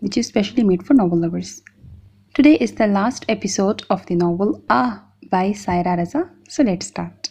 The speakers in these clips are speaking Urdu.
which is specially made for novel lovers. Today is the last episode of the novel Ah by Saira Raza. So let's start.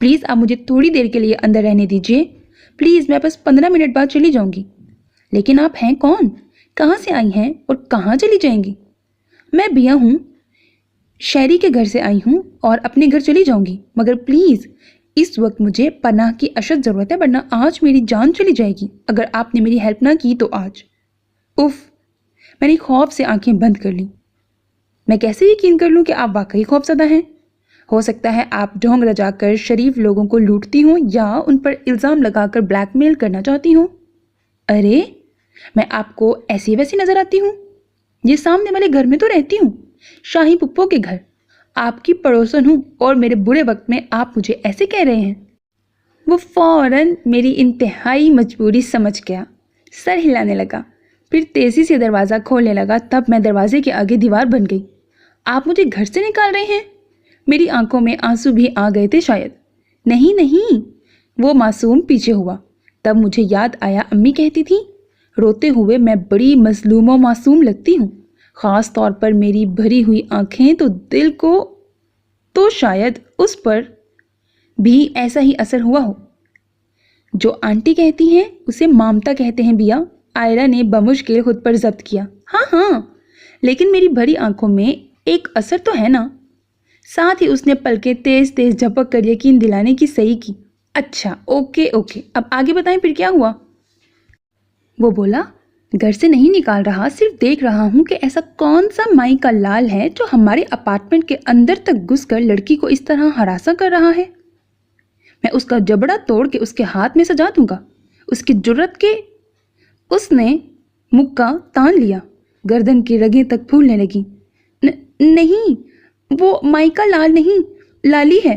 Please آپ مجھے تھوڑی دیر کے لیے اندر رہنے دیجیے، پلیز میں بس 15 منٹ بعد چلی جاؤں گی۔ لیکن آپ ہیں کون؟ کہاں سے آئی ہیں اور کہاں چلی جائیں گی؟ میں بیا ہوں، شہری کے گھر سے آئی ہوں اور اپنے گھر چلی جاؤں گی، مگر پلیز اس وقت مجھے پناہ کی اشد ضرورت ہے، ورنہ آج میری جان چلی جائے گی اگر آپ نے میری ہیلپ نہ کی تو آج۔ اف، میں نے خوف سے آنکھیں بند کر لی۔ میں کیسے یقین کر لوں کہ آپ واقعی خوفزدہ ہیں؟ ہو سکتا ہے آپ ڈھونگ رجا کر شریف لوگوں کو لوٹتی ہوں یا ان پر الزام لگا کر بلیک میل کرنا چاہتی ہوں۔ ارے، میں آپ کو ایسی ویسی نظر آتی ہوں؟ یہ سامنے والے گھر میں تو رہتی ہوں، شاہی پپو کے گھر۔ آپ کی پڑوسن ہوں اور میرے برے وقت میں آپ مجھے ایسے کہہ رہے ہیں؟ وہ فوراً میری انتہائی مجبوری سمجھ گیا، سر ہلانے لگا، پھر تیزی سے دروازہ کھولنے لگا۔ تب میں دروازے کے آگے دیوار بن گئی۔ آپ مجھے گھر سے نکال رہے ہیں؟ میری آنکھوں میں آنسو بھی آ گئے تھے شاید۔ نہیں نہیں، وہ معصوم پیچھے ہوا۔ تب مجھے یاد آیا امی کہتی تھی، روتے ہوئے میں بڑی مظلوم و معصوم لگتی ہوں، خاص طور پر میری بھری ہوئی آنکھیں تو دل کو، تو شاید اس پر بھی ایسا ہی اثر ہوا ہو۔ جو آنٹی کہتی ہیں اسے مامتا کہتے ہیں بیا، آئرہ نے بمشکل خود پر ضبط کیا۔ ہاں ہاں، لیکن میری بھری آنکھوں میں ایک اثر تو ہے نا۔ ساتھ ہی اس نے پلکیں تیز تیز جھپک کر یقین دلانے کی صحیح کی۔ اچھا، اوکے اوکے، اب آگے بتائیں پھر کیا ہوا؟ وہ بولا، گھر سے نہیں نکال رہا، صرف دیکھ رہا ہوں کہ ایسا کون سا مائی کا لال ہے جو ہمارے اپارٹمنٹ کے اندر تک گھس کر لڑکی کو اس طرح ہراساں کر رہا ہے۔ میں اس کا جبڑا توڑ کے اس کے ہاتھ میں سجا دوں گا، اس کی جرت کے۔ اس نے مکہ تان لیا، گردن کی رگیں تک پھولنے لگی۔ نہیں، وہ مائکا لال نہیں، لالی ہے۔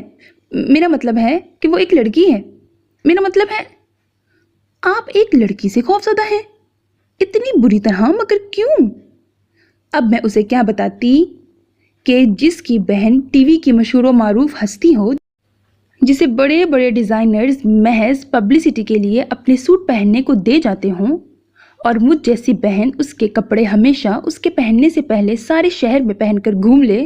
میرا مطلب ہے کہ وہ ایک لڑکی ہے۔ میرا مطلب ہے آپ ایک لڑکی سے خوفزدہ ہیں؟ اتنی بری طرح، مگر کیوں؟ اب میں اسے کیا بتاتی کہ جس کی بہن ٹی وی کی مشہور و معروف ہستی ہو، جسے بڑے بڑے ڈیزائنرز محض پبلسٹی کے لیے اپنے سوٹ پہننے کو دے جاتے ہوں، اور مجھ جیسی بہن اس کے کپڑے ہمیشہ اس کے پہننے سے پہلے سارے شہر میں پہن کر گھوم لے،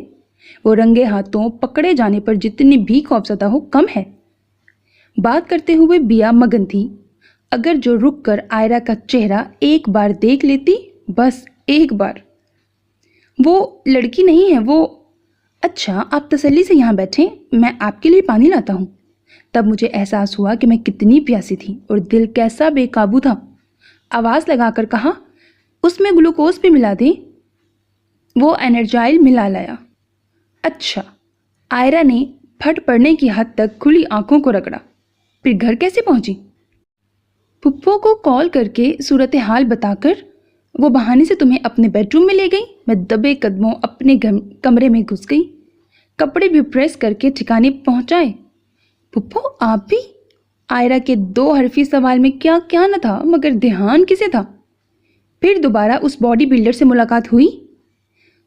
وہ رنگے ہاتھوں پکڑے جانے پر جتنی بھی خوفزدہ ہو کم ہے۔ بات کرتے ہوئے بیا مگن تھی۔ اگر جو رک کر آئرہ کا چہرہ ایک بار دیکھ لیتی، بس ایک بار۔ وہ لڑکی نہیں ہے، وہ… اچھا، آپ تسلی سے یہاں بیٹھیں، میں آپ کے لیے پانی لاتا ہوں۔ تب مجھے احساس ہوا کہ میں کتنی پیاسی تھی اور دل کیسا بے قابو تھا۔ آواز لگا کر کہا، اس میں گلوکوز بھی ملا دیں۔ وہ انرجائل ملا لایا۔ اچھا۔ آئرہ نے پھٹ پڑنے کی حد تک کھلی آنکھوں کو رگڑا۔ پھر گھر کیسے پہنچی؟ پھپھو کو کال کر کے صورتحال بتا کر وہ بہانے سے تمہیں اپنے بیڈ روم میں لے گئی۔ میں دبے قدموں اپنے کمرے میں گھس گئی، کپڑے بھی پریس کر کے ٹھکانے پہنچائے۔ پھپھو آپ بھی؟ آئرہ کے 2 حرفی سوال میں کیا کیا نہ تھا، مگر دھیان کسے تھا؟ پھر دوبارہ اس باڈی بلڈر سے ملاقات ہوئی؟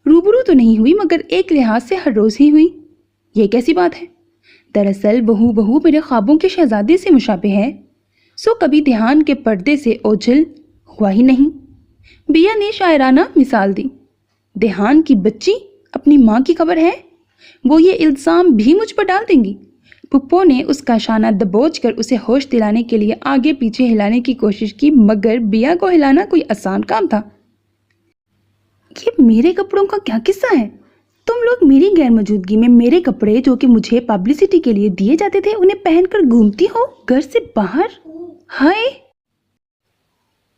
روبرو تو نہیں ہوئی، مگر ایک لحاظ سے ہر روز ہی ہوئی۔ یہ کیسی بات ہے؟ دراصل بہو میرے خوابوں کے شہزادے سے مشابہ ہے، سو کبھی دھیان کے پردے سے اوجھل ہوا ہی نہیں۔ بیا نے شاعرانہ مثال دی۔ دھیان کی بچی، اپنی ماں کی خبر ہے؟ وہ یہ الزام بھی مجھ پر ڈال دیں گی؟ پھپھو نے اس کا شانہ دبوچ کر اسے ہوش دلانے کے لیے آگے پیچھے ہلانے کی کوشش کی، مگر بیا کو ہلانا کوئی آسان کام تھا۔ یہ میرے کپڑوں کا کیا قصہ ہے؟ تم لوگ میری غیر موجودگی میں میرے کپڑے جو کہ مجھے پبلسٹی کے لیے دیے جاتے تھے انہیں پہن کر گھومتی ہو گھر سے باہر؟ ہائے!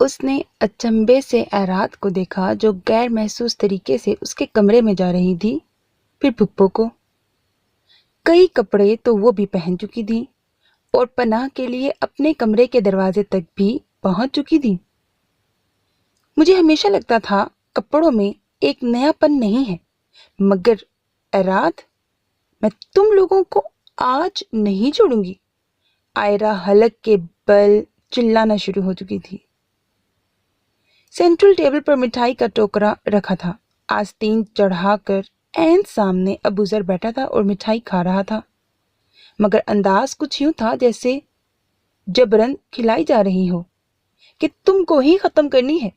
اس نے اچنبے سے ایرات کو دیکھا جو غیر محسوس طریقے سے اس کے کمرے میں جا رہی تھی، پھر پھپھو کو۔ کئی کپڑے تو وہ بھی پہن چکی تھی اور پناہ کے لیے اپنے کمرے کے دروازے تک بھی پہنچ چکی تھی۔ مجھے ہمیشہ لگتا تھا کپڑوں میں ایک نیا پن نہیں ہے، مگر ایرات، میں تم لوگوں کو آج نہیں چھوڑوں گی۔ آئرہ حلق کے بل چلانا شروع ہو چکی تھی۔ سینٹرل ٹیبل پر مٹھائی کا ٹوکرا رکھا تھا، آستین چڑھا کر عین سامنے ابو ذر بیٹھا تھا اور مٹھائی کھا رہا تھا، مگر انداز کچھ یوں تھا جیسے جبرن کھلائی جا رہی ہو کہ تم کو ہی ختم کرنی ہے۔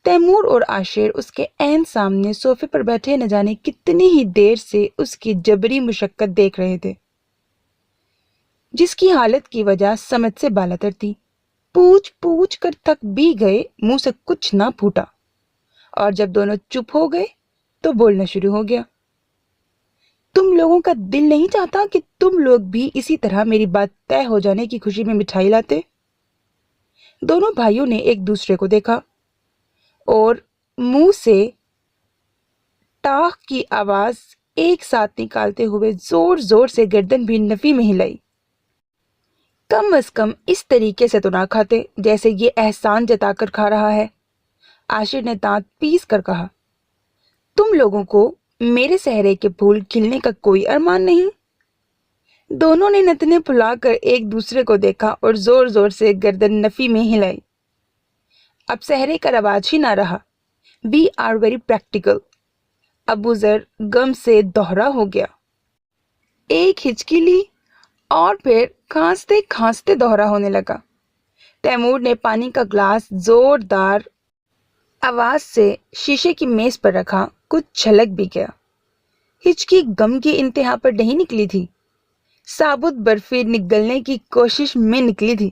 تیمور اور عاشر اس کے عین سامنے صوفے پر بیٹھے نہ جانے کتنی ہی دیر سے اس کی جبری مشقت دیکھ رہے تھے۔ جس کی حالت کی وجہ سمجھ سے بالاتر تھی۔ پوچھ پوچھ کر تھک بھی گئے، منہ سے کچھ نہ پھوٹا، اور جب دونوں چپ ہو گئے تو بولنا شروع ہو گیا۔ تم لوگوں کا دل نہیں چاہتا کہ تم لوگ بھی اسی طرح میری بات طے ہو جانے کی خوشی میں مٹھائی لاتے؟ دونوں بھائیوں نے ایک دوسرے کو دیکھا اور منہ سے ٹاہ کی آواز ایک ساتھ نکالتے ہوئے زور زور سے گردن بھی نفی میں ہلائی۔ کم از کم اس طریقے سے تو نہ کھاتے جیسے یہ احسان جتا کر کھا رہا ہے، عاشر نے دانت پیس کر کہا۔ تم لوگوں کو میرے سہرے کے پھول کھلنے کا کوئی ارمان نہیں؟ دونوں نے نتنے پھلا کر ایک دوسرے کو دیکھا اور زور زور سے گردن نفی میں ہلائی۔ اب سہرے کا رواج ہی نہ رہا۔ We are very practical. Abu Zar غم سے دوہرا ہو گیا۔ ایک ہچکی لی اور پھر کھانستے کھانستے دوہرا ہونے لگا۔ تیمور نے پانی کا گلاس زوردار آواز سے شیشے کی میز پر رکھا، کچھ چھلک بھی گیا۔ ہچکی غم کی انتہا پر نہیں نکلی تھی، ثابت برفی نگلنے کی کوشش میں نکلی تھی۔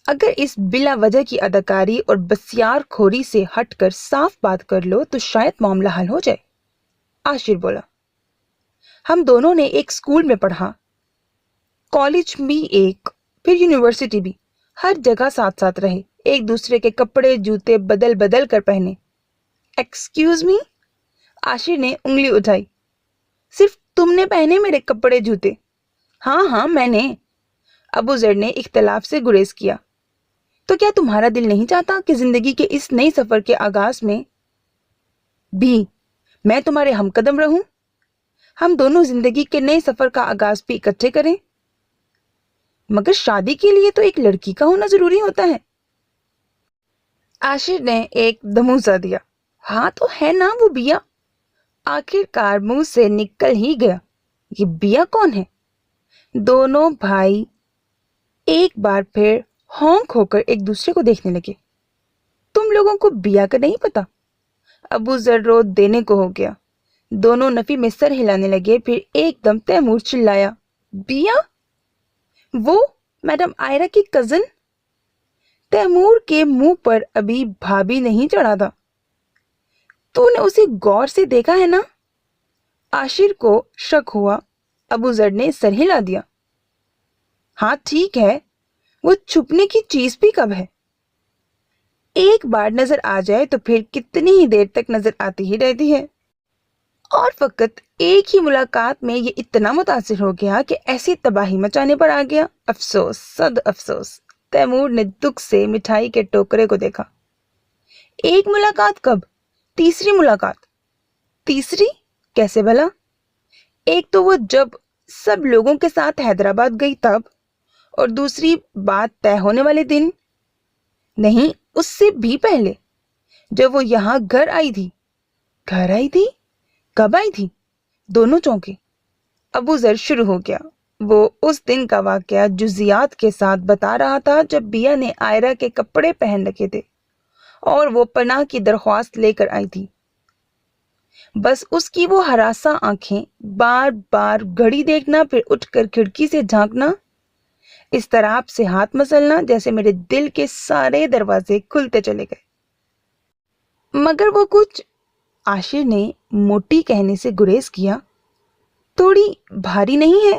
اگر اس بلا وجہ کی اداکاری اور بسیار خوری سے ہٹ کر صاف بات کر لو تو شاید معاملہ حل ہو جائے، عاشر بولا۔ ہم دونوں نے ایک اسکول میں پڑھا، کالج بھی ایک، پھر یونیورسٹی بھی، ہر جگہ ساتھ ساتھ رہے، ایک دوسرے کے کپڑے جوتے بدل بدل کر پہنے۔ ایکسکیوز می، عاشر نے انگلی اٹھائی۔ صرف تم نے پہنے میرے کپڑے جوتے؟ ہاں میں نے، ابو ذر نے اختلاف سے گریز کیا۔ تو کیا تمہارا دل نہیں چاہتا کہ زندگی کے اس نئے سفر کے آغاز میں بھی میں تمہارے ہم قدم رہوں؟ ہم دونوں زندگی کے نئے سفر کا آغاز بھی اکٹھے کریں؟ مگر شادی کے لیے تو ایک لڑکی کا ہونا ضروری ہوتا ہے۔ عاشر نے ایک دھموسا دیا۔ ہاں تو ہے نا وہ بیا، آخر کار منہ سے نکل ہی گیا۔ یہ بیا کون ہے؟ دونوں بھائی ایک بار پھر ہونک ہو کر ایک دوسرے کو دیکھنے لگے۔ تم لوگوں کو بیا کا نہیں پتا؟ ابو ذر رو دینے کو ہو گیا۔ دونوں نفی میں سر ہلانے لگے، پھر ایک دم تیمور چلایا، بیا؟ وہ میڈم آئرہ کی کزن؟ تیمور کے منہ پر ابھی بھابھی نہیں چڑھا تھا۔ تو نے اسے غور سے دیکھا ہے نا؟ عاشر کو شک ہوا۔ ابو ذر نے سر ہلا دیا۔ ہاں ٹھیک ہے، وہ چھپنے کی چیز بھی کب ہے؟ ایک بار نظر آ جائے تو پھر کتنی ہی دیر تک نظر آتی ہی رہتی ہے، اور فقط ایک ہی ملاقات میں یہ اتنا متاثر ہو گیا کہ ایسی تباہی مچانے پر آ گیا۔ افسوس، صد افسوس۔ تیمور نے دکھ سے مٹھائی کے ٹوکرے کو دیکھا۔ ایک ملاقات کب؟ تیسری ملاقات۔ تیسری کیسے بھلا؟ ایک تو وہ جب سب لوگوں کے ساتھ حیدرآباد گئی تب، اور دوسری بات طے ہونے والے دن، نہیں اس سے بھی پہلے، جب وہ یہاں گھر آئی تھی۔ گھر آئی تھی؟ کب آئی تھی؟ دونوں چونکے۔ ابو ذر شروع ہو گیا۔ وہ اس دن کا واقعہ جزیات کے ساتھ بتا رہا تھا جب بیا نے آئرہ کے کپڑے پہن رکھے تھے اور وہ پناہ کی درخواست لے کر آئی تھی۔ بس اس کی وہ ہراساں آنکھیں، بار بار گھڑی دیکھنا، پھر اٹھ کر کھڑکی سے جھانکنا، اس طرح سے ہاتھ مسلنا جیسے میرے دل کے سارے دروازے کھلتے چلے گئے۔ مگر وہ کچھ، عاشر نے موٹی کہنے سے گریز کیا، تھوڑی بھاری نہیں ہے؟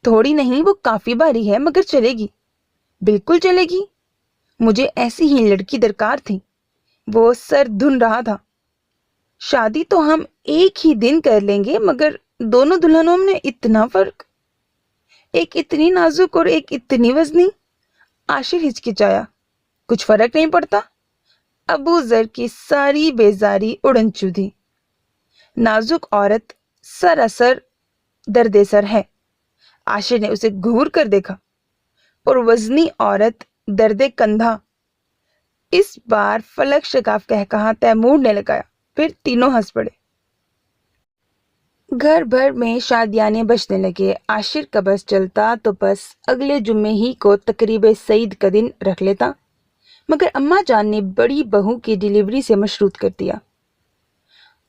تھوڑی نہیں، وہ کافی بھاری ہے، مگر چلے گی، بالکل چلے گی۔ مجھے ایسی ہی لڑکی درکار تھی۔ وہ سر دھن رہا تھا۔ شادی تو ہم ایک ہی دن کر لیں گے، مگر دونوں دلہنوں میں اتنا فرق، ایک اتنی نازک اور ایک اتنی وزنی۔ عاشر ہچکچایا۔ کچھ فرق نہیں پڑتا؟ ابو ذر کی ساری بیزاری اڑن چودھی۔ نازک عورت سراسر درد سر ہے، عاشر نے اسے گھور کر دیکھا، اور وزنی عورت درد کندھا۔ اس بار فلک شگاف کہا تیمور نے لگایا، پھر تینوں ہنس پڑے۔ گھر بھر میں شادیانے بجنے لگے۔ عاشر کا بس چلتا تو بس اگلے جمعے ہی کو تقریب سعید کا دن رکھ لیتا، مگر اماں جان نے بڑی بہو کی ڈیلیوری سے مشروط کر دیا۔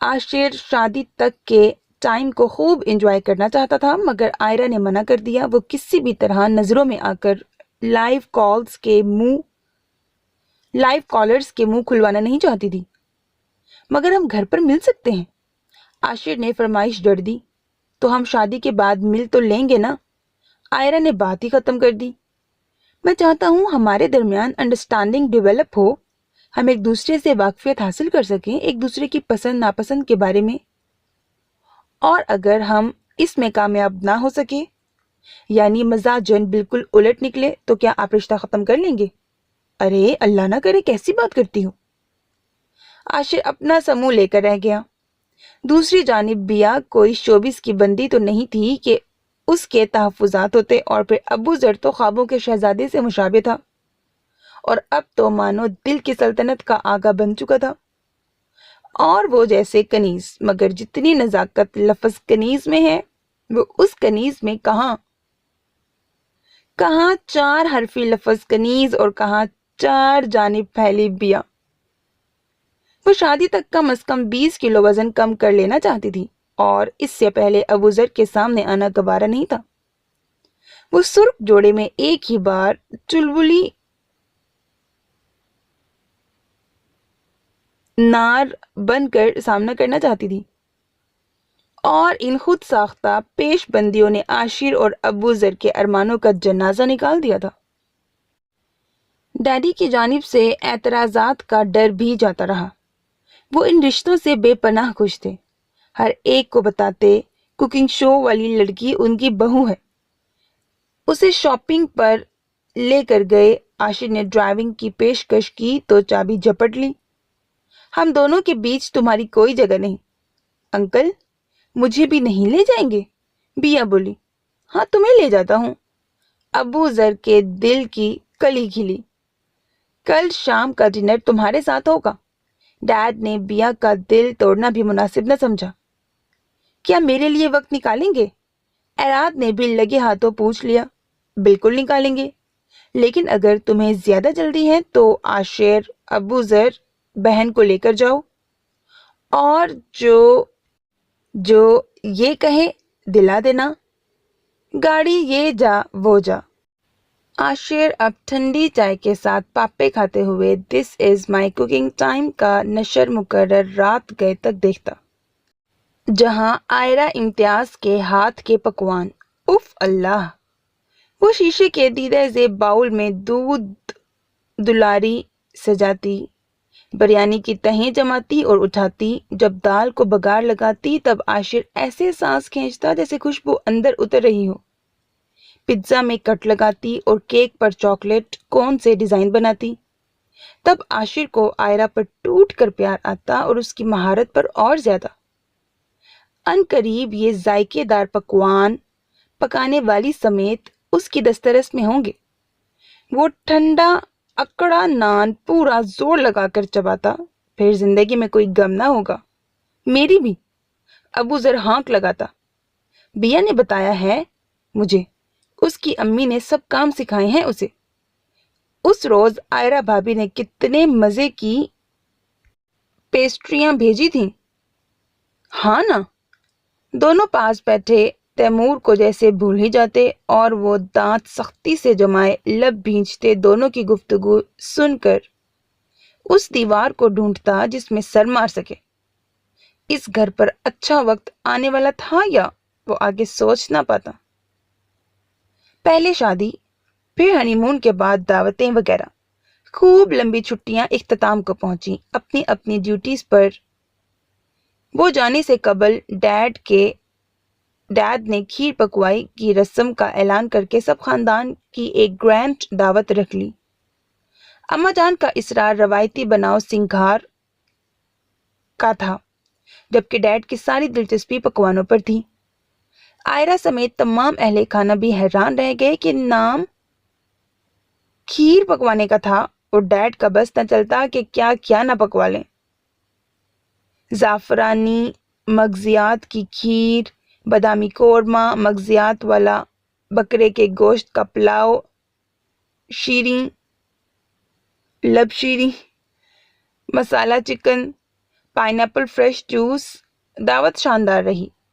عاشر شادی تک کے ٹائم کو خوب انجوائے کرنا چاہتا تھا، مگر آئرا نے منع کر دیا۔ وہ کسی بھی طرح نظروں میں آ کر لائیو کالرز کے منہ کھلوانا نہیں چاہتی تھی۔ مگر ہم گھر پر مل سکتے ہیں، عاشر نے فرمائش جڑ دی۔ تو ہم شادی کے بعد مل تو لیں گے نا؟ آئرا نے بات ہی ختم کر دی۔ میں چاہتا ہوں ہمارے درمیان انڈرسٹینڈنگ ڈیولپ ہو، ہم ایک دوسرے سے واقفیت حاصل کر سکیں، ایک دوسرے کی پسند ناپسند کے بارے میں، اور اگر ہم اس میں کامیاب نہ ہو سکے، یعنی مزاجن بالکل الٹ نکلے، تو کیا آپ رشتہ ختم کر لیں گے؟ ارے اللہ نہ کرے، کیسی بات کرتی ہو؟ عاشر اپنا سا منہ لے کر رہ گیا۔ دوسری جانب بیا کوئی شوبز کی بندی تو نہیں تھی کہ اس کے تحفظات ہوتے، اور پھر ابو ذر تو خوابوں کے شہزادے سے مشابہ تھا، اور اب تو مانو دل کی سلطنت کا آقا بن چکا تھا، اور وہ جیسے کنیز، مگر جتنی نزاکت لفظ کنیز میں ہے، وہ اس کنیز میں کہاں چار حرفی لفظ کنیز، اور کہاں چار جانب پھیلی بیا۔ وہ شادی تک کم از کم 20 کلو وزن کم کر لینا چاہتی تھی، اور اس سے پہلے ابو ذر کے سامنے آنا گوارا نہیں تھا۔ وہ سرخ جوڑے میں ایک ہی بار چلبلی نار بن کر سامنا کرنا چاہتی تھی، اور ان خود ساختہ پیش بندیوں نے عاشر اور ابو ذر کے ارمانوں کا جنازہ نکال دیا تھا۔ ڈیڈی کی جانب سے اعتراضات کا ڈر بھی جاتا رہا۔ وہ ان رشتوں سے بے پناہ خوش تھے۔ ہر ایک کو بتاتے کوکنگ شو والی لڑکی ان کی بہو ہے۔ اسے شاپنگ پر لے کر گئے، عاشر نے ڈرائیونگ کی پیشکش کی تو چابی جھپٹ لی۔ ہم دونوں کے بیچ تمہاری کوئی جگہ نہیں۔ انکل مجھے بھی نہیں لے جائیں گے؟ بیا بولی۔ ہاں تمہیں لے جاتا ہوں۔ ابو ذر کے دل کی کلی کھلی۔ کل شام کا ڈنر تمہارے ساتھ ہوگا۔ ڈیڈ نے بیا کا دل توڑنا بھی مناسب نہ سمجھا۔ کیا میرے لیے وقت نکالیں گے؟ اراد نے بھی لگے ہاتھوں پوچھ لیا۔ بالکل نکالیں گے، لیکن اگر تمہیں زیادہ جلدی ہے تو عاشر، ابو ذر، بہن کو لے کر جاؤ، اور جو یہ کہے دلا دینا، گاڑی یہ جا وہ جا۔ عاشر اب ٹھنڈی چائے کے ساتھ پاپے کھاتے ہوئے دس از مائی کوکنگ ٹائم کا نشر مقرر رات گئے تک دیکھتا، جہاں آئرہ امتیاز کے ہاتھ کے پکوان، اف اللہ! وہ شیشے کے دیدہ زیب باؤل میں دودھ دلاری سجاتی، بریانی کی تہیں جماتی اور اٹھاتی، جب دال کو بگار لگاتی تب عاشر ایسے سانس کھینچتا جیسے خوشبو اندر اتر رہی ہو۔ پزا میں کٹ لگاتی اور کیک پر چاکلیٹ کون سے ڈیزائن بناتی، تب عاشر کو آئرہ پر ٹوٹ کر پیار آتا، اور اس کی مہارت پر اور زیادہ۔ ان قریب یہ ذائقے دار پکوان پکانے والی سمیت اس کی دسترس میں ہوں گے۔ وہ ٹھنڈا اکڑا نان پورا زور لگا کر چباتا، پھر زندگی میں کوئی غم نہ ہوگا، میری بھی۔ ابو ذر ہانک لگاتا۔ بیا نے بتایا ہے مجھے، اس کی امی نے سب کام سکھائے ہیں اسے۔ اس روز آئرہ بھابی نے کتنے مزے کی پیسٹریاں بھیجی تھیں۔ ہاں نا؟ دونوں پاس بیٹھے تیمور کو جیسے بھول ہی جاتے، اور وہ دانت سختی سے جمائے لب بھینچتے دونوں کی گفتگو سن کر اس دیوار کو ڈھونڈتا جس میں سر مار سکے۔ اس گھر پر اچھا وقت آنے والا تھا یا وہ آگے سوچ نہ پاتا۔ پہلے شادی، پھر ہنی مون کے بعد دعوتیں وغیرہ، خوب لمبی چھٹیاں اختتام کو پہنچی۔ اپنی اپنی ڈیوٹیز پر وہ جانے سے قبل ڈیڈ نے کھیر پکوائی کی رسم کا اعلان کر کے سب خاندان کی ایک گرینڈ دعوت رکھ لی۔ اماں جان کا اصرار روایتی بناؤ سنگھار کا تھا، جبکہ ڈیڈ کی ساری دلچسپی پکوانوں پر تھی۔ آئرہ سمیت تمام اہل خانہ بھی حیران رہ گئے کہ نام کھیر پکوانے کا تھا، اور ڈیڈ کا بس نہ چلتا کہ کیا کیا نہ پکوا لیں۔ زعفرانی مغزیات کی کھیر، بادامی قورمہ، مغزیات والا بکرے کے گوشت کا پلاؤ، شیریں، لب شیریں، masala chicken, pineapple fresh juice. دعوت شاندار رہی،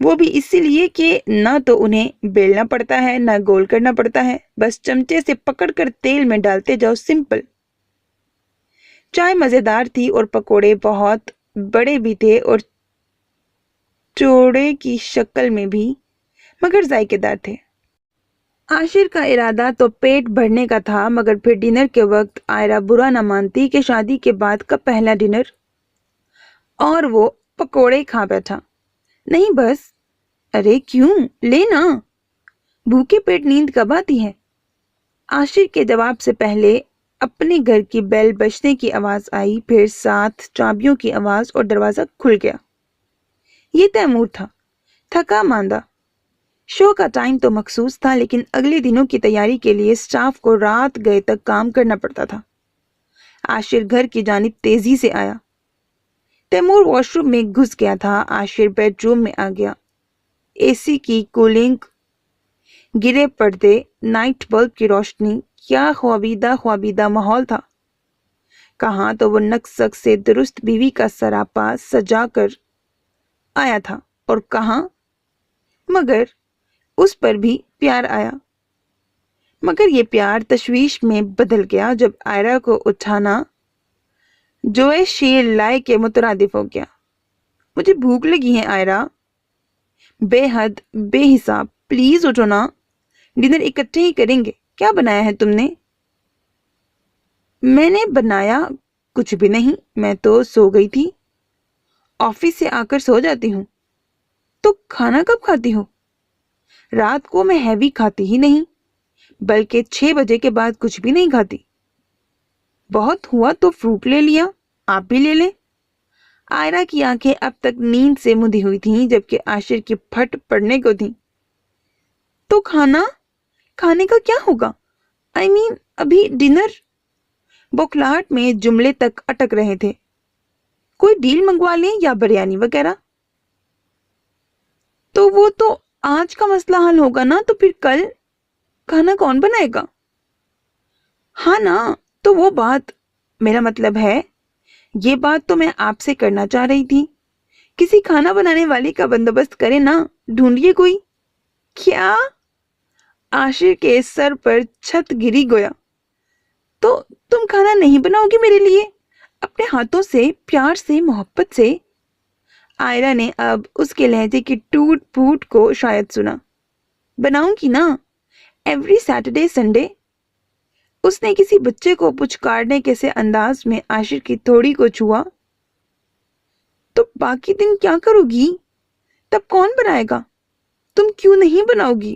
وہ بھی اسی لیے کہ نہ تو انہیں بیلنا پڑتا ہے نہ گول کرنا پڑتا ہے، بس چمچے سے پکڑ کر تیل میں ڈالتے جاؤ، سمپل۔ چائے مزیدار تھی اور پکوڑے بہت بڑے بھی تھے اور چوڑے کی شکل میں بھی، مگر ذائقے دار تھے۔ عاشر کا ارادہ تو پیٹ بھرنے کا تھا، مگر پھر ڈنر کے وقت عائرہ برا نہ مانتی کہ شادی کے بعد کا پہلا ڈنر، اور وہ پکوڑے کھا بیٹھا۔ نہیں بس۔ ارے کیوں، لے نا، بھوکے پیٹ نیند کب آتی ہے؟ عاشر کے جواب سے پہلے اپنے گھر کی بیل بجنے کی آواز آئی، پھر ساتھ چابیوں کی آواز اور دروازہ کھل گیا۔ یہ تیمور تھا، تھکا ماندہ۔ شو کا ٹائم تو مخصوص تھا، لیکن اگلے دنوں کی تیاری کے لیے سٹاف کو رات گئے تک کام کرنا پڑتا تھا۔ عاشر گھر کی جانب تیزی سے آیا۔ تیمور واش روم میں گھس گیا تھا۔ عاشر بیڈ روم میں آ گیا۔ اے سی کی کولنگ، گرے پردے، نائٹ بلب کی روشنی، کیا خوابیدہ ماحول تھا۔ کہاں تو وہ نقص سے درست بیوی کا سراپا سجا کر آیا تھا، اور کہاں مگر اس پر بھی پیار آیا، مگر یہ پیار تشویش میں بدل گیا جب عائرہ کو اٹھانا جوئے شیر لائے کے مترادف ہو گیا۔ مجھے بھوک لگی ہے عائرہ، بے حد بے حساب، پلیز اٹھو نا، ڈنر اکٹھے ہی کریں گے۔ کیا بنایا ہے تم نے؟ میں نے بنایا کچھ بھی نہیں، میں تو سو گئی تھی، آفس سے آ کر سو جاتی ہوں۔ تو کھانا کب کھاتی ہو؟ رات کو میں ہیوی کھاتی ہی نہیں، بلکہ 6 بجے کے بعد کچھ بھی نہیں کھاتی۔ بہت ہوا تو فروٹ لے لیا، آپ بھی لے لیں۔ عائرہ کی آنکھیں اب تک نیند سے مندی ہوئی تھیں، جبکہ عاشر کی پھٹ پڑنے کو تھیں۔ تو کھانے کا کیا ہوگا؟ ابھی ڈنر۔ بوکھلاہٹ میں جملے تک اٹک رہے تھے۔ کوئی ڈیل منگوا لیں یا بریانی وغیرہ؟ تو وہ تو آج کا مسئلہ حل ہوگا نا، تو پھر کل کھانا کون بنائے گا؟ ہاں نا، تو وہ بات، میرا مطلب ہے یہ بات تو میں آپ سے کرنا چاہ رہی تھی، کسی کھانا بنانے والے کا بندوبست کرے نا، ڈھونڈیے کوئی۔ کیا؟ عاشر کے سر پر چھت گری گویا۔ تو تم کھانا نہیں بناؤ گی میرے لیے، اپنے ہاتھوں سے، پیار سے، محبت سے؟ عائرہ نے اب اس کے لہجے کی ٹوٹ پھوٹ کو شاید سنا۔ بناؤں گی نا، ایوری سیٹرڈے سنڈے۔ اس نے کسی بچے کو پچکارنے کے سے انداز میں عاشر کی تھوڑی کو چھوا۔ تو باقی دن کیا کرو گی؟ تب کون بنائے گا؟ تم کیوں نہیں بناؤ گی؟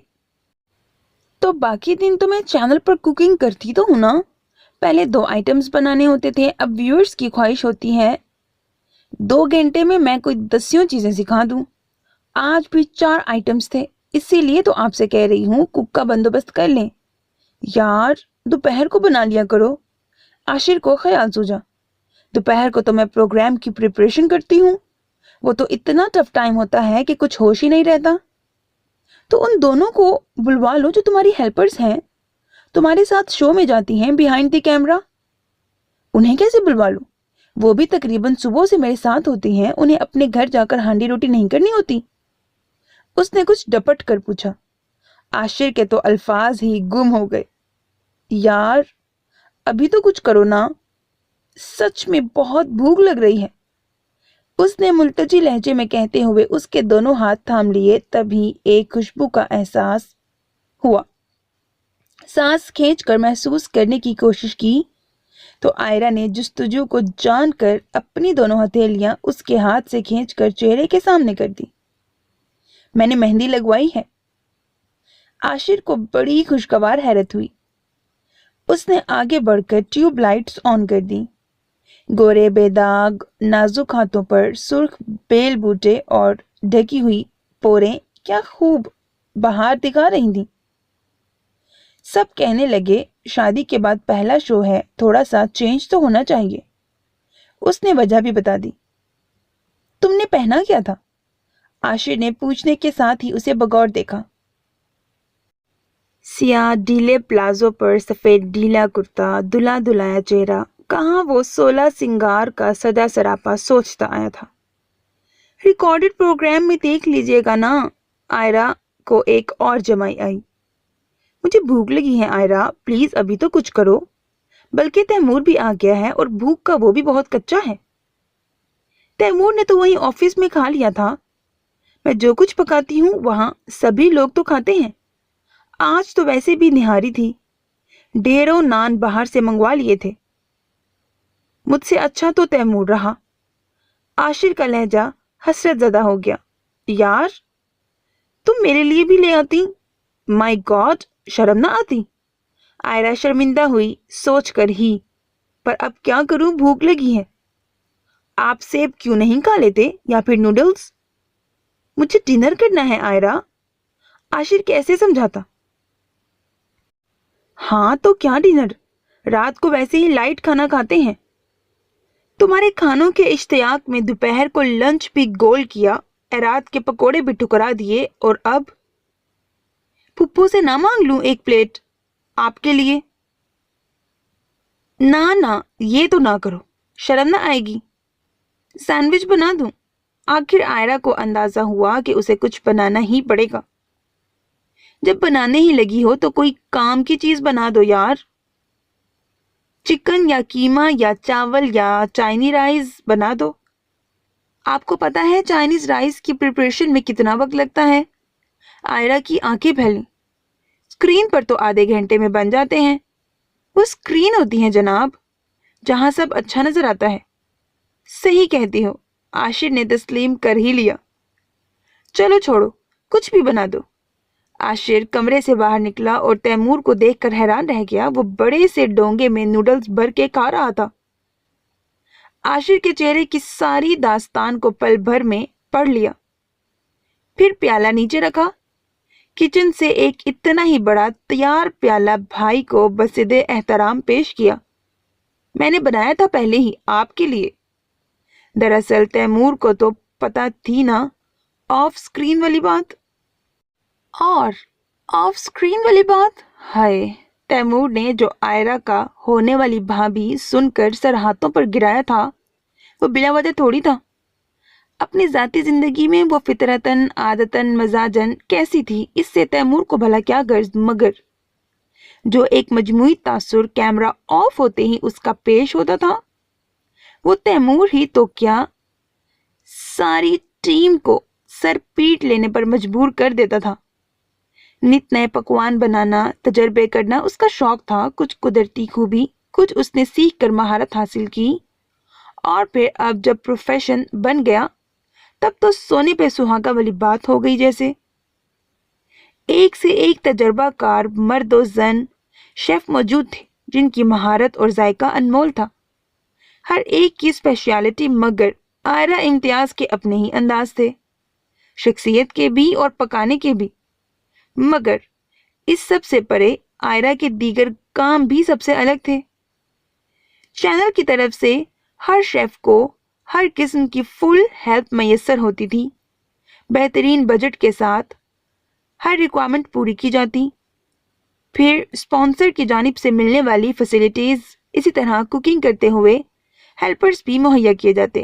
تو باقی دن تو میں چینل پر کوکنگ کرتی تو ہوں نا، پہلے 2 آئٹمز بنانے ہوتے تھے، اب ویورز کی خواہش ہوتی ہے 2 گھنٹے میں کوئی 10 چیزیں سکھا دوں۔ آج بھی 4 آئٹمز تھے، اسی لیے تو آپ سے کہہ رہی ہوں کوک کا بندوبست کر لیں۔ یار دوپہر کو بنا لیا کرو۔ عاشر کو خیال سوجا۔ دوپہر کو تو میں پروگرام کی پریپریشن کرتی ہوں، وہ تو اتنا ٹف ٹائم ہوتا ہے کہ کچھ ہوش ہی نہیں رہتا۔ تو ان دونوں کو بلوا لو جو تمہاری ہیلپرز ہیں، تمہارے ساتھ شو میں جاتی ہیں بیہائنڈ دی کیمرہ۔ انہیں کیسے بلوا لوں؟ وہ بھی تقریباً صبح سے میرے ساتھ ہوتی ہیں، انہیں اپنے گھر جا کر ہانڈی روٹی نہیں کرنی ہوتی؟ اس نے کچھ ڈپٹ کر پوچھا۔ عاشر کے تو الفاظ ہی گم ہو گئے۔ یار ابھی تو کچھ کرو نا، سچ میں بہت بھوک لگ رہی ہے، اس نے ملتجی لہجے میں کہتے ہوئے اس کے دونوں ہاتھ تھام لیے۔ تبھی ایک خوشبو کا احساس ہوا۔ سانس کھینچ کر محسوس کرنے کی کوشش کی تو عائرہ نے جستجو کو جان کر اپنی دونوں ہتھیلیاں اس کے ہاتھ سے کھینچ کر چہرے کے سامنے کر دی۔ میں نے مہندی لگوائی ہے۔ عاشر کو بڑی خوشگوار حیرت ہوئی۔ اس نے آگے بڑھ کر ٹیوب لائٹس آن کر دی۔ گورے بے داغ نازک ہاتھوں پر سرخ بیل بوٹے اور ڈھکی ہوئی پوریں کیا خوب بہار دکھا رہی تھیں۔ سب کہنے لگے شادی کے بعد پہلا شو ہے، تھوڑا سا چینج تو ہونا چاہیے۔ اس نے وجہ بھی بتا دی۔ تم نے پہنا کیا تھا؟ عاشر نے پوچھنے کے ساتھ ہی اسے بغور دیکھا۔ سیاہ ڈھیلے پلازو پر سفید ڈھیلا کرتا، دھلا دھلایا چہرہ، کہاں وہ 16 سنگار کا سدا سراپا سوچتا آیا تھا۔ ریکارڈڈ پروگرام میں دیکھ لیجیے گا نا۔ آئرا کو ایک اور جمائی آئی۔ مجھے بھوک لگی ہے آئرا، پلیز ابھی تو کچھ کرو۔ بلکہ تیمور بھی آ گیا ہے اور بھوک کا وہ بھی بہت کچا ہے۔ تیمور نے تو وہیں آفس میں کھا لیا تھا۔ میں جو کچھ پکاتی ہوں وہاں سبھی لوگ تو کھاتے ہیں۔ آج تو ویسے بھی نہاری تھی، ڈھیروں نان باہر سے منگوا لیے تھے۔ مجھ سے اچھا تو تیمور رہا۔ عاشر کا لہجہ حسرت زدہ ہو گیا۔ یار تم میرے لیے بھی لے آتی۔ مائی گاڈ، شرم نہ آتی؟ آئرا شرمندہ ہوئی سوچ کر ہی، پر اب کیا کروں، بھوک لگی ہے۔ آپ سیب کیوں نہیں کھا لیتے یا پھر نوڈلز؟ مجھے ڈنر کرنا ہے آئرا، عاشر کیسے سمجھاتا۔ ہاں تو کیا ڈنر، رات کو ویسے ہی لائٹ کھانا کھاتے ہیں۔ تمہارے کھانوں کے اشتیاق میں دوپہر کو لنچ بھی گول کیا، رات کے پکوڑے بھی ٹکرا دیے، اور اب پھپھو سے نہ مانگ لوں ایک پلیٹ آپ کے لیے؟ نہ یہ تو نہ کرو، شرم نہ آئے گی؟ سینڈوچ بنا دوں؟ آخر آئرا کو اندازہ ہوا کہ اسے کچھ بنانا ہی پڑے گا۔ جب بنانے ہی لگی ہو تو کوئی کام کی چیز بنا دو یار۔ چکن یا کیما یا چاول یا چائنی رائس بنا دو۔ آپ کو پتا ہے چائنیز رائس کی پریپریشن میں کتنا وقت لگتا ہے؟ آئرا کی آنکھیں پھیلیں۔ اسکرین پر تو آدھے گھنٹے میں بن جاتے ہیں۔ وہ اسکرین ہوتی ہے جناب، جہاں سب اچھا نظر آتا ہے۔ صحیح کہتی ہو، عاشر نے تسلیم کر ہی لیا۔ چلو چھوڑو، کچھ بھی بنا دو۔ عاشر کمرے سے باہر نکلا اور تیمور کو دیکھ کر حیران رہ گیا۔ وہ بڑے سے ڈونگے میں نوڈلز بھر کے کھا رہا تھا۔ عاشر کے چہرے کی ساری داستان کو پل بھر میں پڑھ لیا، پھر پیالہ نیچے رکھا، کچن سے ایک اتنا ہی بڑا تیار پیالہ بھائی کو بصد احترام پیش کیا۔ میں نے بنایا تھا پہلے ہی آپ کے لیے۔ دراصل تیمور کو تو پتا تھی نا آف اسکرین والی بات۔ اور آف اسکرین والی بات؟ ہائے، تیمور نے جو آئرا کا ہونے والی بھابھی سن کر سر ہاتھوں پر گرایا تھا وہ بلا وجہ تھوڑی تھا۔ اپنی ذاتی زندگی میں وہ فطرتاً عادتاً مزاجاً کیسی تھی، اس سے تیمور کو بھلا کیا غرض، مگر جو ایک مجموعی تاثر کیمرہ آف ہوتے ہی اس کا پیش ہوتا تھا، وہ تیمور ہی تو کیا ساری ٹیم کو سر پیٹ لینے پر مجبور کر دیتا تھا۔ نت نئے پکوان بنانا، تجربے کرنا اس کا شوق تھا۔ کچھ قدرتی خوبی، کچھ اس نے سیکھ کر مہارت حاصل کی، اور پھر اب جب پروفیشن بن گیا تب تو سونے پہ سہاگا والی بات ہو گئی جیسے۔ ایک سے ایک تجربہ کار مرد و زن شیف موجود تھے جن کی مہارت اور ذائقہ انمول تھا، ہر ایک کی اسپیشلٹی، مگر آئرا امتیاز کے اپنے ہی انداز تھے، شخصیت کے بھی اور پکانے کے بھی۔ مگر اس سب سے پرے آئرا کے دیگر کام بھی سب سے الگ تھے۔ چینل کی طرف سے ہر شیف کو ہر قسم کی فل ہیلپ میسر ہوتی تھی، بہترین بجٹ کے ساتھ ہر ریکوائرمنٹ پوری کی جاتی، پھر اسپانسر کی جانب سے ملنے والی فیسلٹیز، اسی طرح کوکنگ کرتے ہوئے ہیلپرز بھی مہیا کیے جاتے۔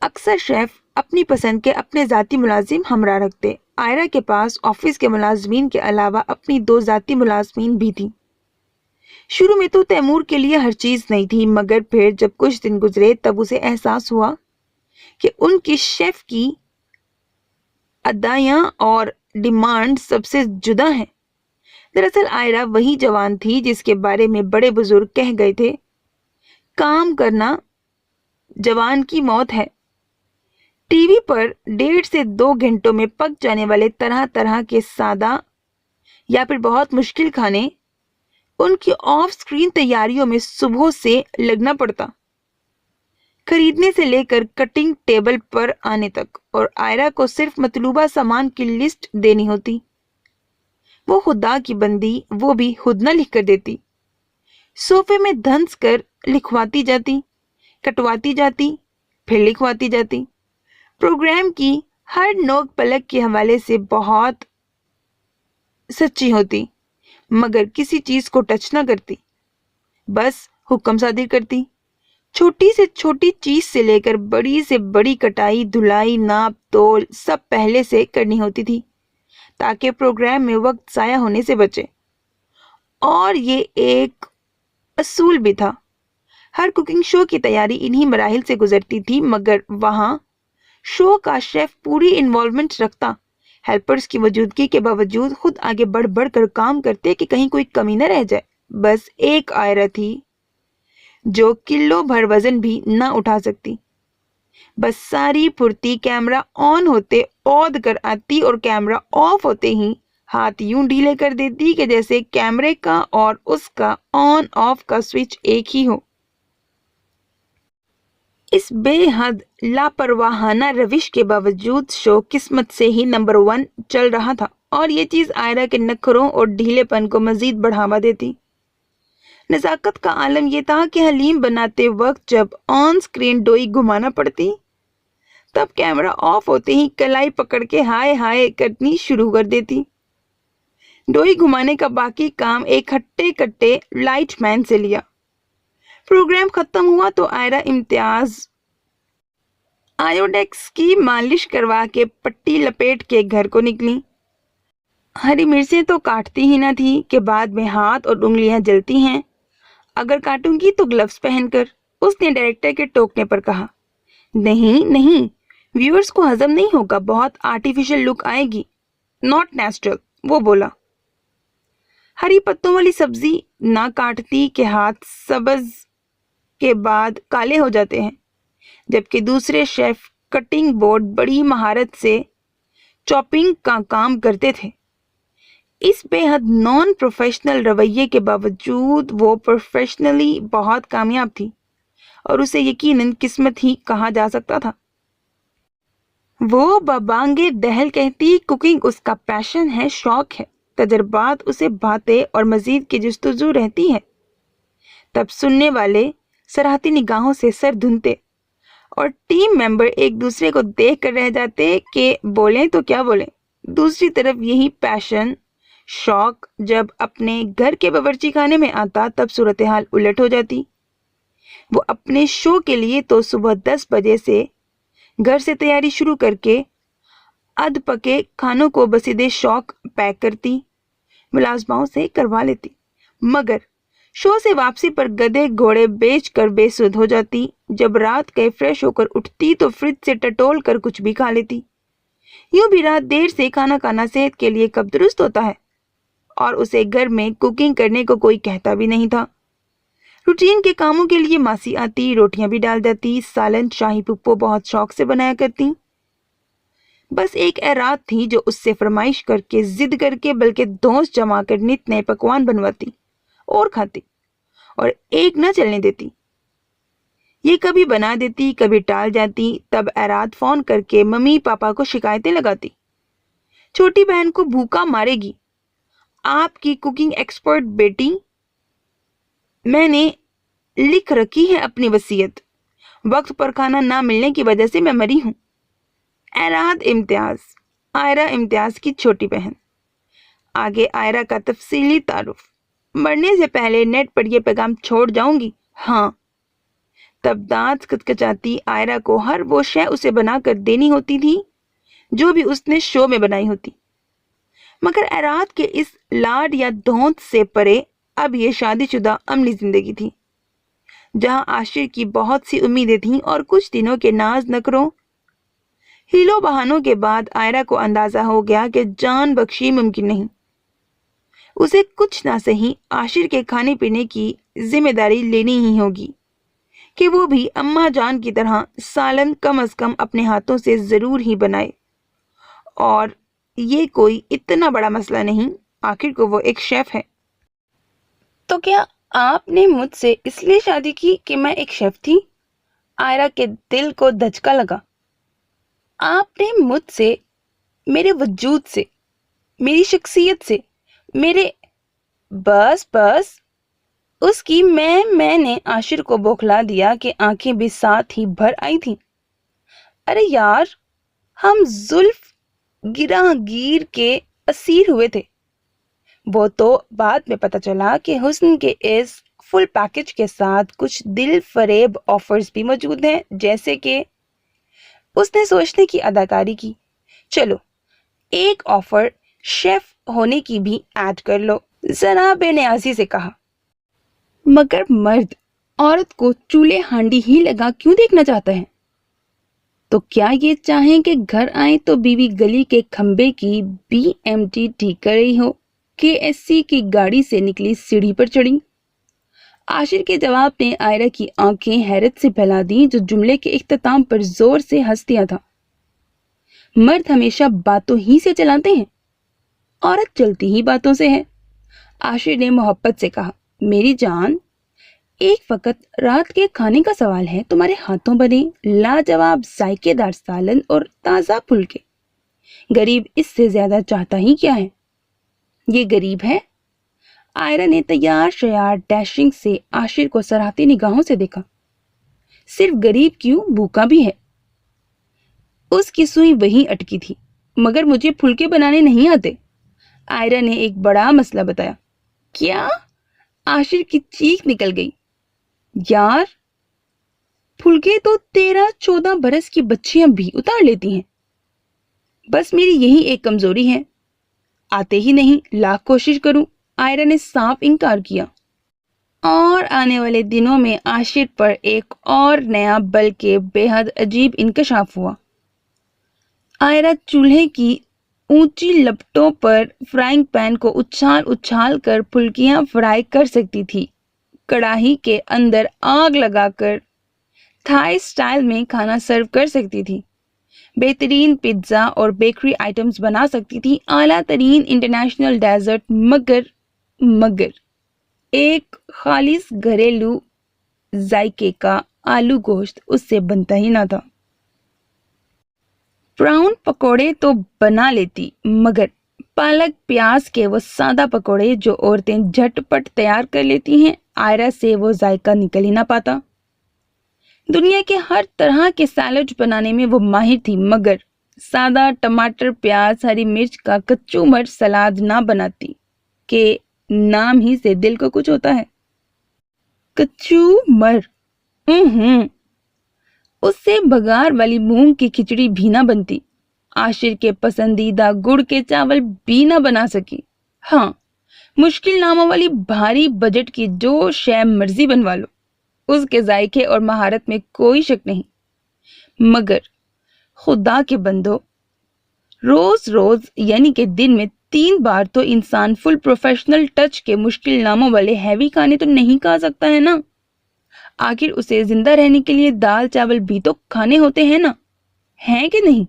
اکثر شیف اپنی پسند کے اپنے ذاتی ملازم ہمراہ رکھتے۔ آئرا کے پاس آفس کے ملازمین کے علاوہ اپنی 2 ذاتی ملازمین بھی تھیں۔ شروع میں تو تیمور کے لیے ہر چیز نہیں تھی، مگر پھر جب کچھ دن گزرے تب اسے احساس ہوا کہ ان کی شیف کی ادائیاں اور ڈیمانڈ سب سے جدا ہیں۔ دراصل آئرا وہی جوان تھی جس کے بارے میں بڑے بزرگ کہہ گئے تھے، کام کرنا جوان کی موت ہے۔ ٹی وی پر 1.5 سے 2 گھنٹوں میں پک جانے والے طرح طرح کے سادہ یا پھر بہت مشکل کھانے، ان کی آف سکرین تیاریوں میں صبح سے لگنا پڑتا، خریدنے سے لے کر کٹنگ ٹیبل پر آنے تک، اور آئرا کو صرف مطلوبہ سامان کی لسٹ دینی ہوتی۔ وہ خدا کی بندی، وہ بھی خود نہ لکھ کر دیتی، صوفے میں دھنس کر لکھواتی جاتی، کٹواتی جاتی، پھر لکھواتی جاتی۔ پروگرام کی ہر نوک پلک کے حوالے سے بہت سچی ہوتی، مگر کسی چیز کو ٹچ نہ کرتی، بس حکم صادر کرتی۔ چھوٹی سے چھوٹی چیز سے لے کر بڑی سے بڑی کٹائی، دھلائی، ناپ تول سب پہلے سے کرنی ہوتی تھی تاکہ پروگرام میں وقت ضائع ہونے سے بچے۔ اور یہ ایک اصول بھی تھا۔ ہر کوکنگ شو کی تیاری انہی مراحل سے گزرتی تھی، مگر وہاں شو کا شیف پوری انوالومنٹ رکھتا، ہیلپرز کی موجودگی کے باوجود خود آگے بڑھ بڑھ کر کام کرتے کہ کہیں کوئی کمی نہ رہ جائے۔ بس ایک آئرہ تھی جو کلو بھر وزن بھی نہ اٹھا سکتی۔ بس ساری پھرتی کیمرہ آن ہوتے اود کر آتی اور کیمرہ آف ہوتے ہی ہاتھ یوں ڈھیلے کر دیتی کہ جیسے کیمرے کا اور اس کا آن آف کا سوئچ ایک ہی ہو۔ اس بے حد لاپرواہانہ روش کے باوجود شو قسمت سے ہی نمبر 1 چل رہا تھا، اور یہ چیز آئرہ کے نخروں اور ڈھیلے پن کو مزید بڑھاوا دیتی۔ نزاکت کا عالم یہ تھا کہ حلیم بناتے وقت جب آن سکرین ڈوئی گھمانا پڑتی، تب کیمرہ آف ہوتے ہی کلائی پکڑ کے ہائے ہائے کرنی شروع کر دیتی۔ ڈوئی گھمانے کا باقی کام ایک ہٹے کٹے لائٹ مین سے لیا۔ پروگرام ختم ہوا تو آئرہ امتیاز آیوڈیکس کی مالش کروا کے پٹی لپیٹ کے گھر کو نکلی۔ ہری مرچیں تو کاٹتی ہی نہ تھی کہ بعد میں ہاتھ اور انگلیاں جلتی ہیں، اگر کاٹوں گی تو گلوز پہن کر، اس نے ڈائریکٹر کے ٹوکنے پر کہا۔ نہیں، ویورز کو ہضم نہیں ہوگا، بہت آرٹیفیشل لک آئے گی، ناٹ نیچرل، وہ بولا۔ ہری پتوں والی سبزی نہ کاٹتی کہ ہاتھ سبز کے بعد کالے ہو جاتے ہیں، جبکہ دوسرے شیف کٹنگ بورڈ بڑی مہارت سے چاپنگ کا کام کرتے تھے۔ اس بے حد نان پروفیشنل رویے کے باوجود وہ پروفیشنلی بہت کامیاب تھی، اور اسے یقیناً قسمت ہی کہا جا سکتا تھا۔ وہ ببانگِ دہل کہتی کوکنگ اس کا پیشن ہے، شوق ہے، تجربات اسے باتیں اور مزید کی جستجو رہتی ہے۔ تب سننے والے سراہتی نگاہوں سے سر دھنتے اور ٹیم ممبر ایک دوسرے کو دیکھ کر رہ جاتے کہ بولیں تو کیا بولیں۔ دوسری طرف یہی پیشن، شوق جب اپنے گھر کے باورچی خانے میں آتا تب صورتحال الٹ ہو جاتی۔ وہ اپنے شو کے لیے تو صبح 10 بجے سے گھر سے تیاری شروع کر کے ادھ پکے کھانوں کو بسیدے شوق پیک کرتی، ملازماؤں سے کروا لیتی، مگر شو سے واپسی پر گدھے گھوڑے بیچ کر بے سود ہو جاتی۔ جب رات کے فریش ہو کر اٹھتی تو فریج سے ٹٹول کر کچھ بھی کھا لیتی۔ یوں بھی رات دیر سے کھانا کھانا صحت کے لیے کب درست ہوتا ہے، اور اسے گھر میں کوکنگ کرنے کو کوئی کہتا بھی نہیں تھا۔ روٹین کے کاموں کے لیے ماسی آتی، روٹیاں بھی ڈال جاتی، سالن شاہی پپو بہت شوق سے بنایا کرتی۔ بس ایک ایرات تھی جو اس سے فرمائش کر کے، ضد کر کے، بلکہ دھونس جما کر نت نئے پکوان بنواتی اور کھاتی، اور ایک نہ چلنے دیتی۔ یہ کبھی بنا دیتی، کبھی ٹال جاتی۔ تب ایرات فون کر کے ممی پاپا کو شکایتیں لگاتی، چھوٹی بہن کو بھوکا مارے گی، آپ کی کوکنگ ایکسپرٹ بیٹی، میں نے لکھ رکھی ہے اپنی وصیت، وقت پر کھانا نہ ملنے کی وجہ سے میں مری ہوں۔ ایرات امتیاز، آئرہ امتیاز کی چھوٹی بہن۔ آگے آئرہ کا تفصیلی تعارف۔ مرنے سے پہلے نیٹ پر یہ پیغام چھوڑ جاؤں گی، ہاں۔ تب دانت کچکچاتی آئرہ کو ہر وہ شے اسے بنا کر دینی ہوتی تھی جو بھی اس نے شو میں بنائی ہوتی، مگر ایرات کے اس لاڈ یا دھونت سے پرے اب یہ شادی شدہ عملی زندگی تھی، جہاں عاشر کی بہت سی امیدیں تھیں اور کچھ دنوں کے ناز نخروں ہیلو بہانوں کے بعد آئرہ کو اندازہ ہو گیا کہ جان بخشی ممکن نہیں۔ اسے کچھ نہ سہی عاشر کے کھانے پینے کی ذمہ داری لینی ہی ہوگی، کہ وہ بھی اماں جان کی طرح سالن کم از کم اپنے ہاتھوں سے ضرور ہی بنائے۔ اور یہ کوئی اتنا بڑا مسئلہ نہیں، آخر کو وہ ایک شیف ہے۔ تو کیا آپ نے مجھ سے اس لیے شادی کی کہ میں ایک شیف تھی؟ آئرہ کے دل کو دھچکا لگا۔ آپ نے مجھ سے، میرے وجود سے، میری شخصیت سے، میرے بس اس کی میں نے عاشر کو بوکھلا دیا کہ آنکھیں بھی ساتھ ہی بھر آئی تھیں۔ ارے یار، ہم زلف گراں گیر کے اسیر ہوئے تھے۔ وہ تو بعد میں پتہ چلا کہ حسن کے اس فل پیکج کے ساتھ کچھ دل فریب آفرز بھی موجود ہیں، جیسے کہ اس نے سوچنے کی اداکاری کی، چلو ایک آفر شیف ہونے کی بھی ایڈ کر لو، ذرا بے نیازی سے کہا۔ مگر مرد عورت کو چولہے ہانڈی ہی لگا کیوں دیکھنا چاہتا ہے؟ تو کیا یہ چاہیں کہ گھر آئیں تو بیوی گلی کے کھمبے کی BMT ٹھیک کر رہی ہو، KSC کی گاڑی سے نکلی سیڑھی پر چڑھی؟ عاشر کے جواب نے عائرہ کی آنکھیں حیرت سے پھیلا دیں، جو جملے کے اختتام پر زور سے ہنس دیا تھا۔ مرد ہمیشہ باتوں ہی سے چلاتے ہیں، عورت چلتی ہی باتوں سے ہے۔ عاشر نے محبت سے کہا، میری جان، ایک وقت رات کے کھانے کا سوال ہے، تمہارے ہاتھوں بنے لاجواب ذائقے دار سالن اور تازہ پھلکے، غریب اس سے زیادہ چاہتا ہی کیا ہے؟ یہ غریب ہے؟ عائرہ نے تیار شیار ڈیشنگ سے عاشر کو سراہتی نگاہوں سے دیکھا۔ صرف غریب کیوں، بھوکا بھی ہے۔ اس کی سوئی وہیں اٹکی تھی۔ مگر مجھے پھلکے بنانے نہیں آتے، عائرہ نے ایک بڑا مسئلہ بتایا۔ کیا؟ عاشر کی چیخ نکل گئی۔ یار، پھلکے تو 13-14 برس کی بچیاں بھی اتار لیتی ہیں۔ بس میری یہی ایک کمزوری ہے، آتے ہی نہیں، لاکھ کوشش کروں، عائرہ نے صاف انکار کیا۔ اور آنے والے دنوں میں عاشر پر ایک اور نیا بلکہ بے حد عجیب انکشاف ہوا۔ عائرہ چولہے کی اونچی لپٹوں پر فرائنگ پین کو اچھال اچھال کر پھلکیاں فرائی کر سکتی تھی، کڑاہی کے اندر آگ لگا کر تھائی سٹائل میں کھانا سرو کر سکتی تھی، بہترین پیزا اور بیکری آئٹمز بنا سکتی تھی، اعلیٰ ترین انٹرنیشنل ڈیزرٹ، مگر ایک خالص گھریلو ذائقے کا آلو گوشت اس سے بنتا ہی نہ تھا۔ براؤن پکوڑے تو بنا لیتی، مگر پالک پیاز کے وہ سادہ پکوڑے جو عورتیں جھٹ پٹ تیار کر لیتی ہیں، عائرہ سے وہ ذائقہ نکل ہی نہ پاتا۔ دنیا کے ہر طرح کے سیلڈ بنانے میں وہ ماہر تھی، مگر سادہ ٹماٹر پیاز ہری مرچ کا کچو مر سلاد نہ بناتی، کہ نام ہی سے دل کو کچھ ہوتا ہے۔ کچو مر، اس سے بگار والی مونگ کی کھچڑی بھی نہ بنتی، عاشر کے پسندیدہ گڑ کے چاول بھی نہ بنا سکی۔ ہاں، مشکل ناموں والی بھاری بجٹ کی جو شے مرضی بنوا لو، اس کے ذائقے اور مہارت میں کوئی شک نہیں۔ مگر خدا کے بندو، روز یعنی کہ دن میں 3 بار تو انسان فل پروفیشنل ٹچ کے مشکل ناموں والے ہیوی کھانے تو نہیں کھا سکتا ہے نا؟ آخر اسے زندہ رہنے کے لیے دال چاول بھی تو کھانے ہوتے ہیں نا، ہیں کہ نہیں؟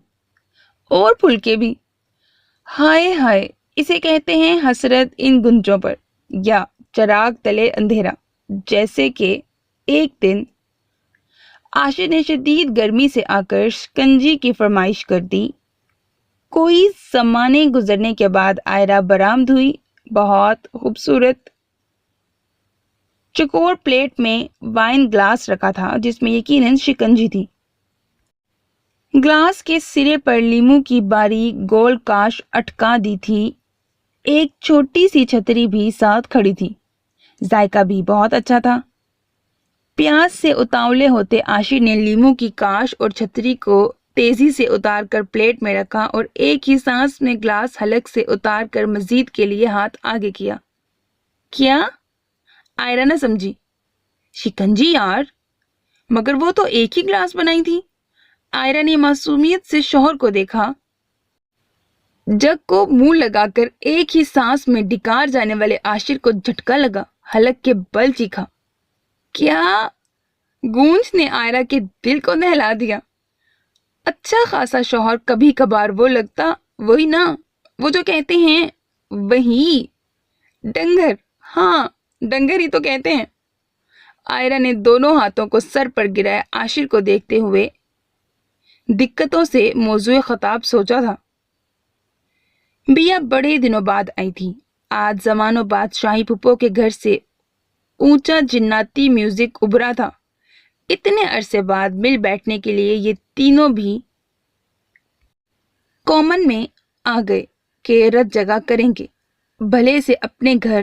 اور پھلکے بھی۔ ہائے ہائے، اسے کہتے ہیں حسرت ان گنجوں پر، یا چراغ تلے اندھیرا۔ جیسے کہ ایک دن عاشر نے شدید گرمی سے آ کر شکنجی کی فرمائش کر دی۔ کوئی زمانے گزرنے کے بعد عائرہ برآمد ہوئی، بہت خوبصورت۔ چکور پلیٹ میں وائن گلاس رکھا تھا جس میں یقیناً شکنجی تھی۔ گلاس کے سرے پر لیموں کی باریک گول کاش اٹکا دی تھی، ایک چھوٹی سی چھتری بھی ساتھ کھڑی تھی، ذائقہ بھی بہت اچھا تھا۔ پیاس سے اتاولے ہوتے عاشر نے لیموں کی کاش اور چھتری کو تیزی سے اتار کر پلیٹ میں رکھا اور ایک ہی سانس میں گلاس حلق سے اتار کر مزید کے لیے ہاتھ آگے کیا۔ کیا؟ عائرہ نہ سمجھی۔ شکنجی یار، مگر وہ تو ایک ہی گلاس بنائی تھی۔ عائرہ نے معصومیت سے شوہر کو دیکھا۔ جگ کو منہ لگا کر ایک ہی سانس میں ڈکار جانے والے عاشر کو جھٹکا لگا، حلق کے بل چیخا۔ کیا؟ گونج نے عائرہ کے دل کو نہلا دیا۔ اچھا خاصا شوہر کبھی کبھار وہ لگتا، وہی نا، وہ جو کہتے ہیں، وہی ڈنگر۔ ہاں، ڈنگر ہی تو کہتے ہیں۔ عائرہ نے دونوں ہاتھوں کو سر پر گرائے عاشر کو دیکھتے ہوئے دقتوں سے موضوع خطاب سوچا تھا۔ بیا بڑے دنوں بعد آئی تھی۔ آج زمانوں بعد شاہی پھپھو کے گھر سے اونچا جناتی میوزک ابھرا تھا۔ اتنے عرصے بعد مل بیٹھنے کے لیے یہ تینوں بھی کامن میں آ گئے کہ رت جگہ کریں گے، بھلے سے اپنے گھر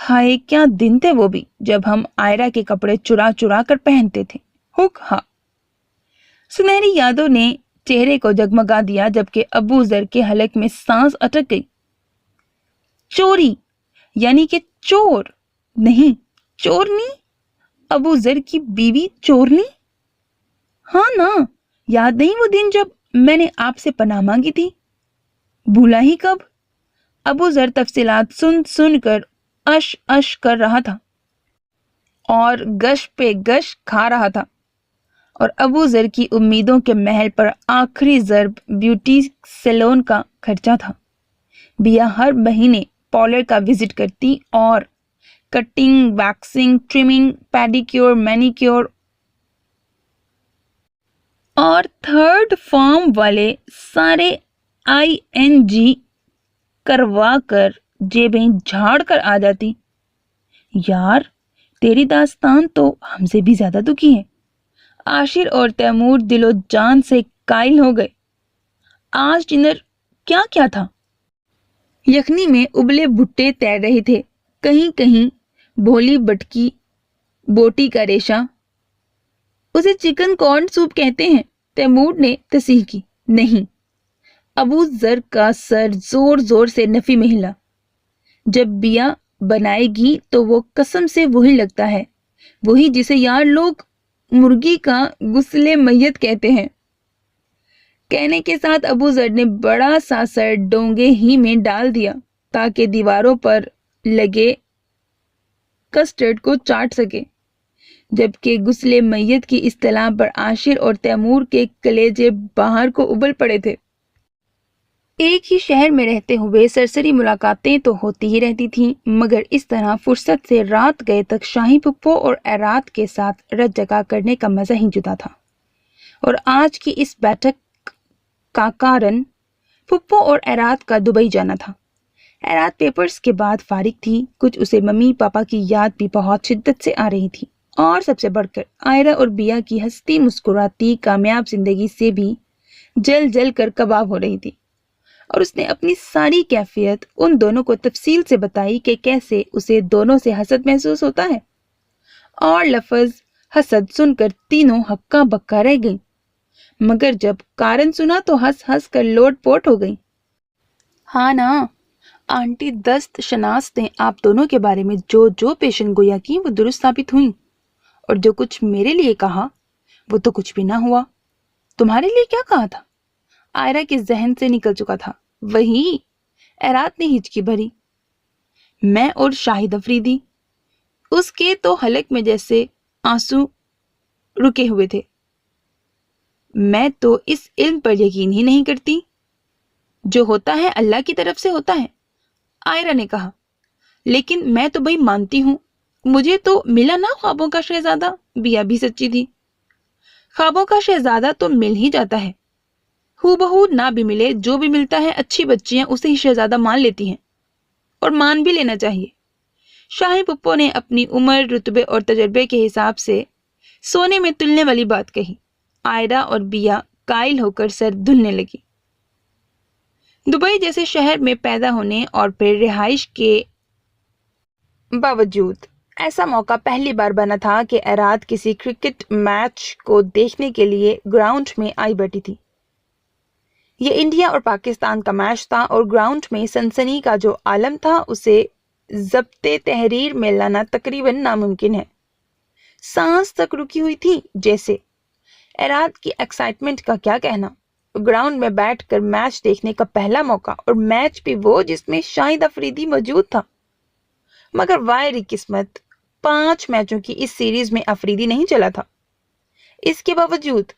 ہائے کیا دن تھے وہ بھی، جب ہم آئرہ کے کپڑے چرا چرا کر پہنتے تھے. ہک ہاں. سنہری یادوں نے چہرے کو جگمگا دیا جبکہ ابو ذر کے حلق میں سانس اٹک گئی. چوری یعنی کہ چور نہیں، چورنی. ابو ذر کی بیوی چورنی؟ ہاں نا، یاد نہیں وہ دن جب میں نے آپ سے پناہ مانگی تھی؟ بھولا ہی کب. ابو ذر تفصیلات سن سن کر اش اش کر رہا تھا اور گش پہ گش کھا رہا تھا. اور ابو ذر کی امیدوں کے محل پر آخری ضرب بیوٹی سیلون کا خرچہ تھا. بیا ہر مہینے پارلر کا وزٹ کرتی اور کٹنگ، ویکسنگ، ٹریمنگ، پیڈیکیور، مینیکیور اور تھرڈ فارم والے سارے ING کروا کر جیبیں جھاڑ کر آ جاتی. یار تیری داستان تو ہم سے بھی زیادہ دکھی ہے. عاشر اور تیمور دل و جان سے قائل ہو گئے. آج ڈنر کیا کیا تھا؟ یخنی میں ابلے بھٹے تیر رہے تھے، کہیں کہیں بھولی بٹکی بوٹی کا ریشہ. اسے چکن کارن سوپ کہتے ہیں، تیمور نے تصحیح کی. نہیں. ابو ذر کا سر زور زور سے نفی میں ہلا. جب بیا بنائے گی تو وہ قسم سے وہی لگتا ہے، وہی جسے یار لوگ مرغی کا غسل میت کہتے ہیں. کہنے کے ساتھ ابو ذر نے بڑا سا سر ڈونگے ہی میں ڈال دیا تاکہ دیواروں پر لگے کسٹرڈ کو چاٹ سکے، جبکہ غسل میت کی اصطلاح پر عاشر اور تیمور کے کلیجے باہر کو ابل پڑے تھے. ایک ہی شہر میں رہتے ہوئے سرسری ملاقاتیں تو ہوتی ہی رہتی تھیں، مگر اس طرح فرصت سے رات گئے تک شاہی پھپھو اور ایرات کے ساتھ رت جگا کرنے کا مزہ ہی جدا تھا. اور آج کی اس بیٹھک کا کارن پھپھو اور ایرات کا دبئی جانا تھا. ایرات پیپرز کے بعد فارغ تھی، کچھ اسے ممی پاپا کی یاد بھی بہت شدت سے آ رہی تھی، اور سب سے بڑھ کر آئرہ اور بیا کی ہنستی مسکراتی کامیاب زندگی سے بھی جل جل کر کباب ہو رہی تھی. اور اس نے اپنی ساری کیفیت ان دونوں کو تفصیل سے بتائی کہ کیسے اسے دونوں سے حسد محسوس ہوتا ہے. اور لفظ حسد سن کر تینوں ہکا بکا رہ گئیں، مگر جب کارن سنا تو ہنس ہنس کر لوٹ پوٹ ہو گئی. ہاں نا، آنٹی دست شناس نے آپ دونوں کے بارے میں جو جو پیشن گویا کی وہ درست ثابت ہوئیں، اور جو کچھ میرے لیے کہا وہ تو کچھ بھی نہ ہوا. تمہارے لیے کیا کہا تھا؟ آئرہ کے ذہن سے نکل چکا تھا. وہی، ایرات نے ہچکی بھری. میں اور شاہد افریدی. اس کے تو حلق میں جیسے آنسو رکے ہوئے تھے. میں تو اس علم پر یقین ہی نہیں کرتی. جو ہوتا ہے اللہ کی طرف سے ہوتا ہے، آئرہ نے کہا. لیکن میں تو بھائی مانتی ہوں، مجھے تو ملا نا خوابوں کا شہزادہ. بیا بھی سچی تھی. خوابوں کا شہزادہ تو مل ہی جاتا ہے، ہو بہو نہ بھی ملے، جو بھی ملتا ہے اچھی بچیاں اسے ہی شہزادہ مان لیتی ہیں، اور مان بھی لینا چاہیے. شاہی پپو نے اپنی عمر، رتبے اور تجربے کے حساب سے سونے میں تلنے والی بات کہی. آئرہ اور بیا قائل ہو کر سر دھلنے لگی. دبئی جیسے شہر میں پیدا ہونے اور پھر رہائش کے باوجود ایسا موقع پہلی بار بنا تھا کہ ایرات کسی کرکٹ میچ کو دیکھنے کے لیے گراؤنڈ میں آئی بیٹھی تھی. یہ انڈیا اور پاکستان کا میچ تھا، اور گراؤنڈ میں سنسنی کا جو عالم تھا اسے ضبط تحریر میں لانا تقریباً ناممکن ہے. سانس تک رکی ہوئی تھی جیسے. ایرات کی ایکسائٹمنٹ کا کیا کہنا. گراؤنڈ میں بیٹھ کر میچ دیکھنے کا پہلا موقع، اور میچ بھی وہ جس میں شاہد افریدی موجود تھا. مگر وائری قسمت، 5 میچوں کی اس سیریز میں افریدی نہیں چلا تھا. اس کے باوجود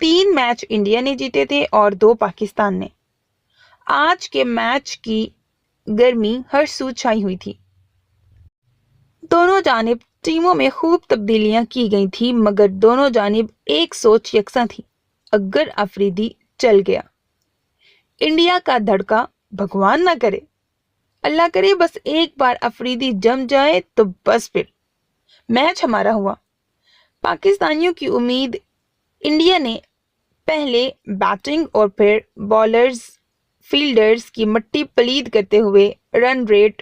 3 میچ انڈیا نے جیتے تھے اور 2 پاکستان نے. آج کے میچ کی گرمی ہر سو چھائی ہوئی تھی. دونوں جانب ٹیموں میں خوب تبدیلیاں کی گئی تھیں، مگر دونوں جانب ایک سوچ یکساں تھی. اگر افریدی چل گیا، انڈیا کا دھڑکا بھگوان نہ کرے، اللہ کرے بس ایک بار افریدی جم جائے تو بس پھر میچ ہمارا ہوا. پاکستانیوں کی امید. انڈیا نے پہلے بیٹنگ اور پھر بالرز فیلڈرز کی مٹی پلید کرتے ہوئے رن ریٹ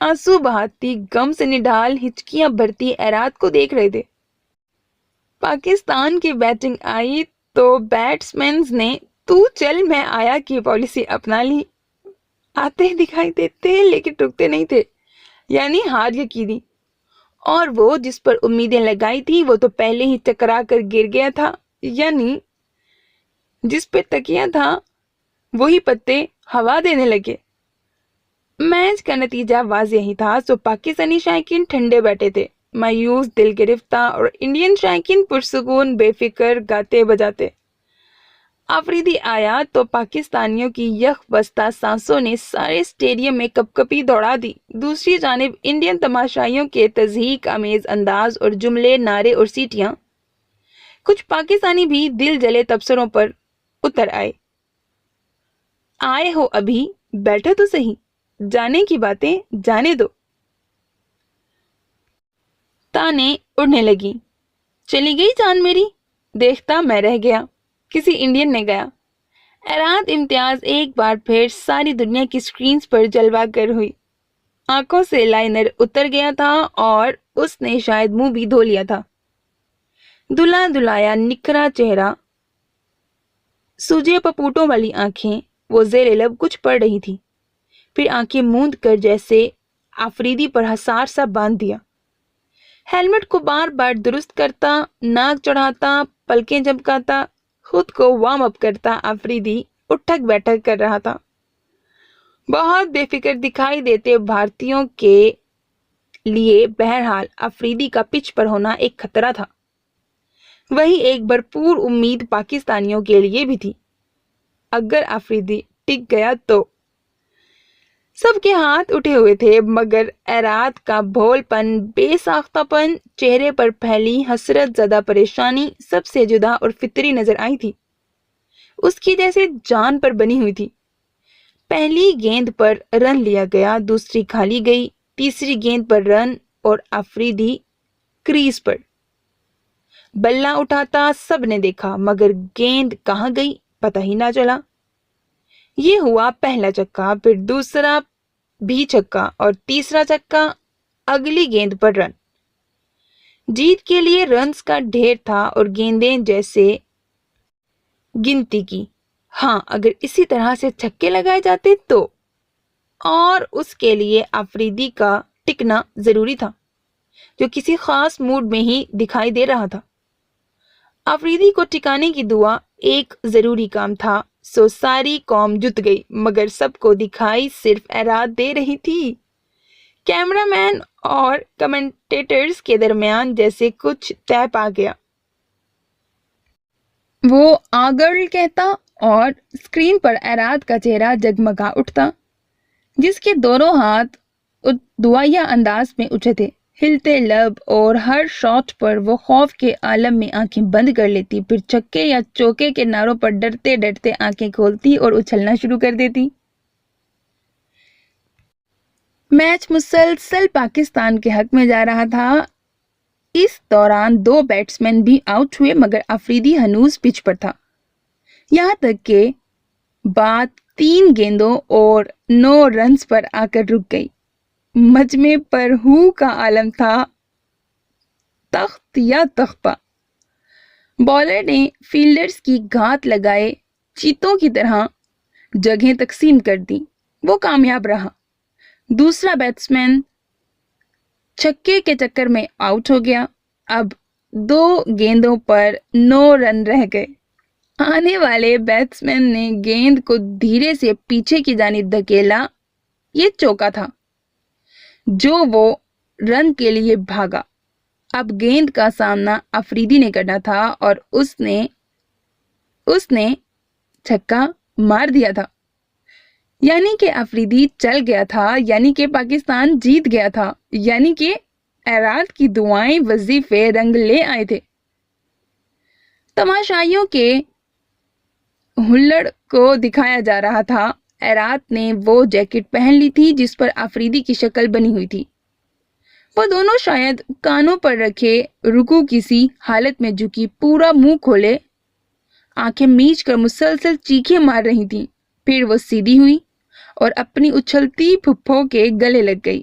آنسو بہاتی غم سے نڈال ہچکیاں بھرتی ایراد کو دیکھ رہے تھے۔ پاکستان کی بیٹنگ آئی تو بیٹسمینز نے تو چل میں آیا کی پالیسی اپنا لی۔ آتے دکھائی دیتے لیکن رکتے نہیں تھے، یعنی ہار یقینی۔ اور وہ جس پر امیدیں لگائی تھی وہ تو پہلے ہی ٹکرا کر گر گیا تھا، یعنی جس پہ تکیہ تھا وہی پتے ہوا دینے لگے۔ میچ کا نتیجہ واضح ہی تھا، سو پاکستانی شائقین ٹھنڈے بیٹھے تھے، مایوس دل گرفتہ، اور انڈین شائقین پرسکون بے فکر گاتے بجاتے۔ آفریدی آیا تو پاکستانیوں کی یک بستہ سانسوں نے سارے اسٹیڈیم میں کپ کپی دوڑا دی۔ دوسری جانب انڈین تماشائیوں کے تضحیک آمیز انداز اور جملے، نعرے اور سیٹیاں، کچھ پاکستانی بھی دل جلے تبصروں پر اتر آئے۔ آئے ہو ابھی، بیٹھو تو صحیح، جانے کی باتیں جانے دو۔ تانے اڑنے لگی، چلی گئی جان میری، دیکھتا میں رہ گیا، کسی انڈین نے گیا۔ ایراد امتیاز ایک بار پھر ساری دنیا کی سکرینز پر جلوہ گر ہوئی۔ آنکھوں سے لائنر اتر گیا تھا اور اس نے شاید منہ بھی دھو لیا تھا۔ دھلا دھلایا نکھرا چہرہ، سوجے پپوٹوں والی آنکھیں، وہ زیر لب کچھ پڑھ رہی تھی، پھر آنکھیں موند کر جیسے آفریدی پر حصار سا باندھ دیا۔ ہیلمٹ کو بار بار درست کرتا، ناک چڑھاتا، پلکیں جھپکاتا، خود کو وارم اپ کرتا آفریدی اٹھک بیٹھک کر رہا تھا۔ بہت بے فکر دکھائی دیتے بھارتیوں کے لیے بہرحال آفریدی کا پچ پر ہونا ایک خطرہ تھا، وہی ایک بھرپور امید پاکستانیوں کے لیے بھی تھی۔ اگر آفریدی ٹک گیا تو سب کے ہاتھ اٹھے ہوئے تھے، مگر ایراد کا بھول پن، بے ساختہ پن، چہرے پر پھیلی حسرت زدہ پریشانی سب سے جدا اور فطری نظر آئی تھی۔ اس کی جیسے جان پر بنی ہوئی تھی۔ پہلی گیند پر رن لیا گیا، دوسری کھالی گئی، تیسری گیند پر رن، اور آفریدی کریز پر بلہ اٹھاتا سب نے دیکھا، مگر گیند کہاں گئی پتہ ہی نہ چلا۔ یہ ہوا پہلا چکا، پھر دوسرا بھی چکا اور تیسرا چکا، اگلی گیند پر رن۔ جیت کے لیے رنز کا ڈھیر تھا اور گیندیں جیسے گنتی کی۔ ہاں، اگر اسی طرح سے چھکے لگائے جاتے تو، اور اس کے لیے آفریدی کا ٹکنا ضروری تھا، جو کسی خاص موڈ میں ہی دکھائی دے رہا تھا۔ آفریدی کو ٹکانے کی دعا ایک ضروری کام تھا، سو ساری قوم جت گئی، مگر سب کو دکھائی صرف ایراد دے رہی تھی۔ کیمرہ مین اور کمنٹیٹرز کے درمیان جیسے کچھ طے پا گیا۔ وہ آگرل کہتا اور اسکرین پر ایراد کا چہرہ جگمگا اٹھتا، جس کے دونوں ہاتھ دعائیہ انداز میں اٹھے تھے، ہلتے لب، اور ہر شاٹ پر وہ خوف کے عالم میں آنکھیں بند کر لیتی، پھر چھکے یا چوکے کے نعروں پر ڈرتے ڈرتے آنکھیں کھولتی اور اچھلنا شروع کر دیتی۔ میچ مسلسل پاکستان کے حق میں جا رہا تھا۔ اس دوران 2 بیٹسمین بھی آؤٹ ہوئے، مگر آفریدی ہنوز پچ پر تھا، یہاں تک کہ بات 3 گیندوں اور 9 رنز پر آ کر رک گئی۔ مجمع پر ہو کا عالم تھا، تخت یا تخپا۔ بالر نے فیلڈرز کی گھات لگائے چیتوں کی طرح جگہیں تقسیم کر دی، وہ کامیاب رہا۔ دوسرا بیٹسمین چھکے کے چکر میں آؤٹ ہو گیا۔ اب 2 گیندوں پر 9 رن رہ گئے۔ آنے والے بیٹسمین نے گیند کو دھیرے سے پیچھے کی جانب دھکیلا، یہ چوکا تھا جو وہ رن کے لیے بھاگا۔ اب گیند کا سامنا آفریدی نے کرنا تھا اور اس نے چھکا مار دیا تھا، یعنی کہ آفریدی چل گیا تھا، یعنی کہ پاکستان جیت گیا تھا، یعنی کہ ایراد کی دعائیں وظیفے رنگ لے آئے تھے۔ تماشائیوں کے ہلڑ کو دکھایا جا رہا تھا۔ ایراد نے وہ جیکٹ پہن لی تھی جس پر آفریدی کی شکل بنی ہوئی تھی۔ وہ دونوں شاید کانوں پر رکھے رکوع کی سی حالت میں جھکی، پورا منہ کھولے، آنکھیں میچ کر مسلسل چیخیں مار رہی تھیں۔ پھر وہ سیدھی ہوئی اور اپنی اچھلتی پھپھوں کے گلے لگ گئی۔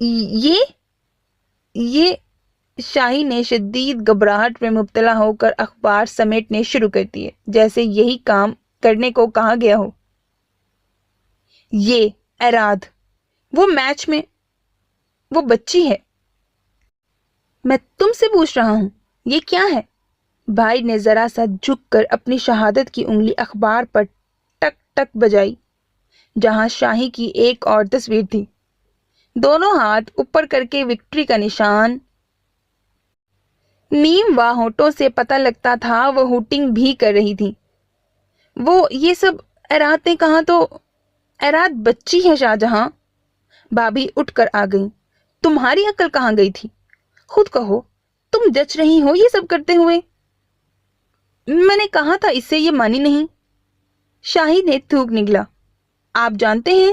یہ شاہی نے شدید گھبراہٹ میں مبتلا ہو کر اخبار سمیٹنے شروع کر دیے، جیسے یہی کام کرنے کو کہا گیا ہو۔ یہ اراد، وہ میچ میں وہ بچی ہے۔ میں تم سے پوچھ رہا ہوں، یہ کیا ہے؟ بھائی نے ذرا سا جھک کر اپنی شہادت کی انگلی اخبار پر ٹک ٹک بجائی، جہاں شاہی کی ایک اور تصویر تھی، دونوں ہاتھ اوپر کر کے وکٹری کا نشان۔ نیم واہ ہونٹوں سے پتہ لگتا تھا وہ ہوٹنگ بھی کر رہی تھی۔ وہ یہ سب اراد نے کہا تو اراد بچی ہے شاہجہاں۔ بھابھی اٹھ کر آ گئی۔ تمہاری عقل کہاں گئی تھی؟ خود کہو، تم جچ رہی ہو یہ سب کرتے ہوئے؟ میں نے کہا تھا اس سے یہ مانی نہیں۔ شاہی نے تھوک نگلا۔ آپ جانتے ہیں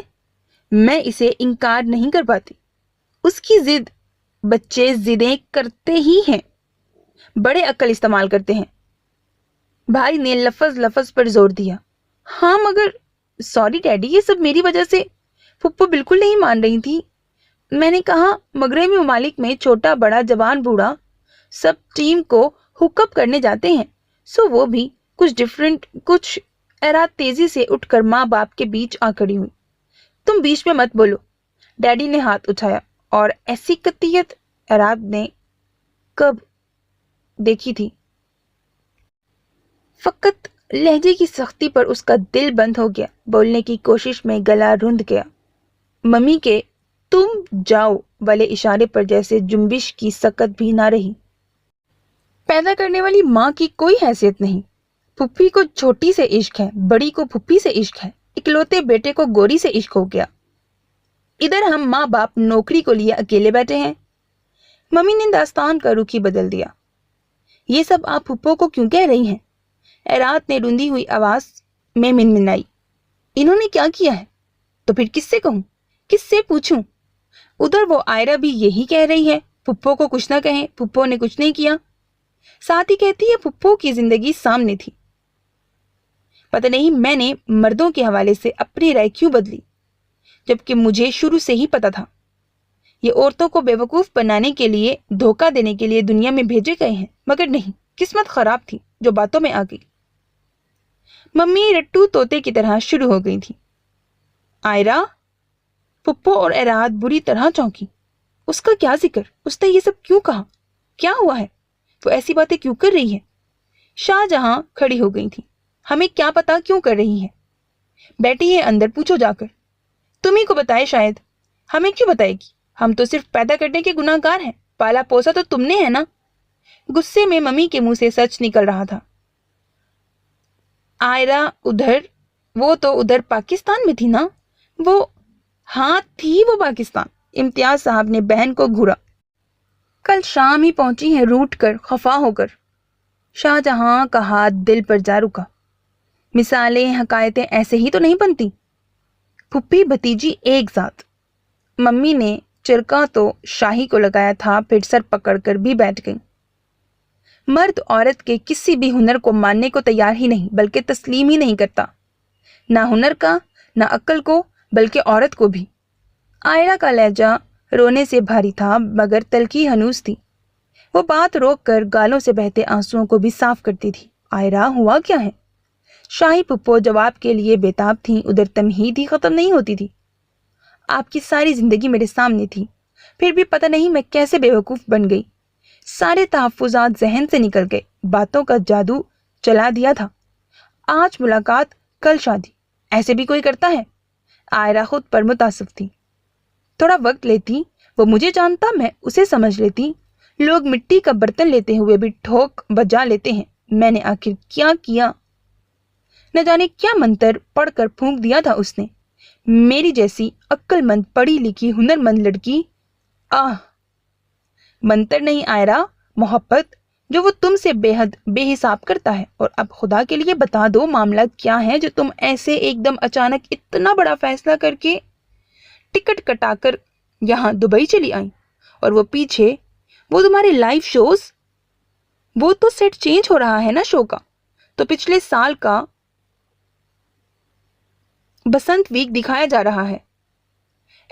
میں اسے انکار نہیں کر پاتی۔ اس کی ضد، بچے ضدیں کرتے ہی ہیں، بڑے عقل استعمال کرتے ہیں۔ بھائی نے لفظ لفظ پر زور دیا۔ ہاں مگر سوری ڈیڈی، یہ سب میری وجہ سے۔ پھپھو بالکل نہیں مان رہی تھی۔ میں نے کہا مغربی ممالک میں چھوٹا بڑا جوان بوڑھا سب ٹیم کو ہک اپ کرنے جاتے ہیں، سو وہ بھی کچھ ڈفرینٹ کچھ۔ اراد تیزی سے اٹھ کر ماں باپ کے بیچ آ کھڑی ہوئی۔ تم بیچ میں مت بولو۔ ڈیڈی نے ہاتھ اٹھایا، اور ایسی قطعیت اراد نے کب دیکھی تھی؟ فقط لہجے کی سختی پر اس کا دل بند ہو گیا۔ بولنے کی کوشش میں گلا رند گیا۔ ممی کے تم جاؤ والے اشارے پر جیسے جنبش کی سکت بھی نہ رہی۔ پیدا کرنے والی ماں کی کوئی حیثیت نہیں۔ پھپھی کو چھوٹی سے عشق ہے، بڑی کو پھپھی سے عشق ہے، اکلوتے بیٹے کو گوری سے عشق ہو گیا۔ ادھر ہم ماں باپ نوکری کو لیے اکیلے بیٹھے ہیں۔ ممی نے داستان کا رخ ہی بدل دیا۔ یہ سب آپ پھپھو کو کیوں کہہ رہی ہیں؟ اراد نے رندی ہوئی آواز میں منمنائی۔ انہوں نے کیا کیا ہے؟ تو پھر کس سے کہوں، کس سے پوچھوں؟ ادھر وہ آئرہ بھی یہی کہہ رہی ہے پھپھو کو کچھ نہ کہیں، پھپھو نے کچھ نہیں کیا۔ ساتھ ہی کہتی ہے پھپھو کی زندگی سامنے تھی۔ پتہ نہیں میں نے مردوں کے حوالے سے اپنی رائے کیوں بدلی، جبکہ مجھے شروع سے ہی پتہ تھا یہ عورتوں کو بیوقوف بنانے کے لیے، دھوکہ دینے کے لیے دنیا میں بھیجے گئے ہیں۔ مگر نہیں، قسمت خراب تھی جو باتوں میں آ گئی۔ ممی رٹو طوطے کی طرح شروع ہو گئی تھی۔ آئرہ، پھپھو اور اراد بری طرح چونکی۔ اس کا کیا ذکر؟ اس نے یہ سب کیوں کہا؟ کیا ہوا ہے؟ وہ ایسی باتیں کیوں کر رہی ہے؟ شاہجہاں کھڑی ہو گئی تھی۔ ہمیں کیا پتا کیوں کر رہی ہے؟ بیٹی ہے اندر، پوچھو جا کر۔ تم ہی کو بتائے شاید۔ ہمیں کیوں بتائے گی؟ ہم تو صرف پیدا کرنے کے گناہ گار ہیں، پالا پوسا تو تم نے ہے نا۔ غصے میں ممی کے منہ سے سچ نکل رہا تھا۔ آئرہ ادھر، وہ تو ادھر پاکستان میں تھی نا؟ وہ ہاں تھی وہ پاکستان۔ امتیاز صاحب نے بہن کو گھورا۔ کل شام ہی پہنچی ہیں روٹ کر، خفا ہو کر۔ شاہجہاں کا ہاتھ دل پر جا رکا۔ مثالیں، حکایتیں ایسے ہی تو نہیں بنتی۔ پھپھی بھتیجی ایک ذات۔ ممی نے چرکا تو شاہی کو لگایا تھا، پھر سر پکڑ کر بھی بیٹھ گئی۔ مرد عورت کے کسی بھی ہنر کو ماننے کو تیار ہی نہیں، بلکہ تسلیم ہی نہیں کرتا، نہ ہنر کا، نہ عقل کو، بلکہ عورت کو بھی۔ آئرہ کا لہجہ رونے سے بھاری تھا، مگر تلخی ہنوز تھی۔ وہ بات روک کر گالوں سے بہتے آنسوؤں کو بھی صاف کرتی تھی۔ آئرہ، ہوا کیا ہے؟ شاہی پھپھو جواب کے لیے بےتاب تھیں، ادھر تمہید ہی ختم نہیں ہوتی تھی۔ آپ کی ساری زندگی میرے سامنے تھی، پھر بھی پتہ نہیں میں کیسے بیوقوف بن گئی۔ سارے تحفظات ذہن سے نکل گئے، باتوں کا جادو چلا دیا تھا۔ آج ملاقات، کل شادی، ایسے بھی کوئی کرتا ہے؟ آئرہ خود پر متاسف تھی۔ تھوڑا وقت لیتی، وہ مجھے جانتا، میں اسے سمجھ لیتی۔ لوگ مٹی کا برتن لیتے ہوئے بھی ٹھوک بجا لیتے ہیں، میں نے آخر کیا کیا؟ نہ جانے کیا منتر پڑھ کر پھونک دیا تھا اس نے۔ میری جیسی عقل مند، پڑھی لکھی، ہنر مند لڑکی، منتر نہیں آئرہ، محبت، جو وہ تم سے بے حد بے حساب کرتا ہے۔ اور اب خدا کے لیے بتا دو معاملہ کیا ہے جو تم ایسے ایک دم اچانک اتنا بڑا فیصلہ کر کے ٹکٹ کٹا کر یہاں دبئی چلی آئیں؟ اور وہ پیچھے وہ تمہارے لائیو شوز، وہ تو سیٹ چینج ہو رہا ہے نا شو کا، تو پچھلے سال کا بسنت ویک دکھایا جا رہا ہے۔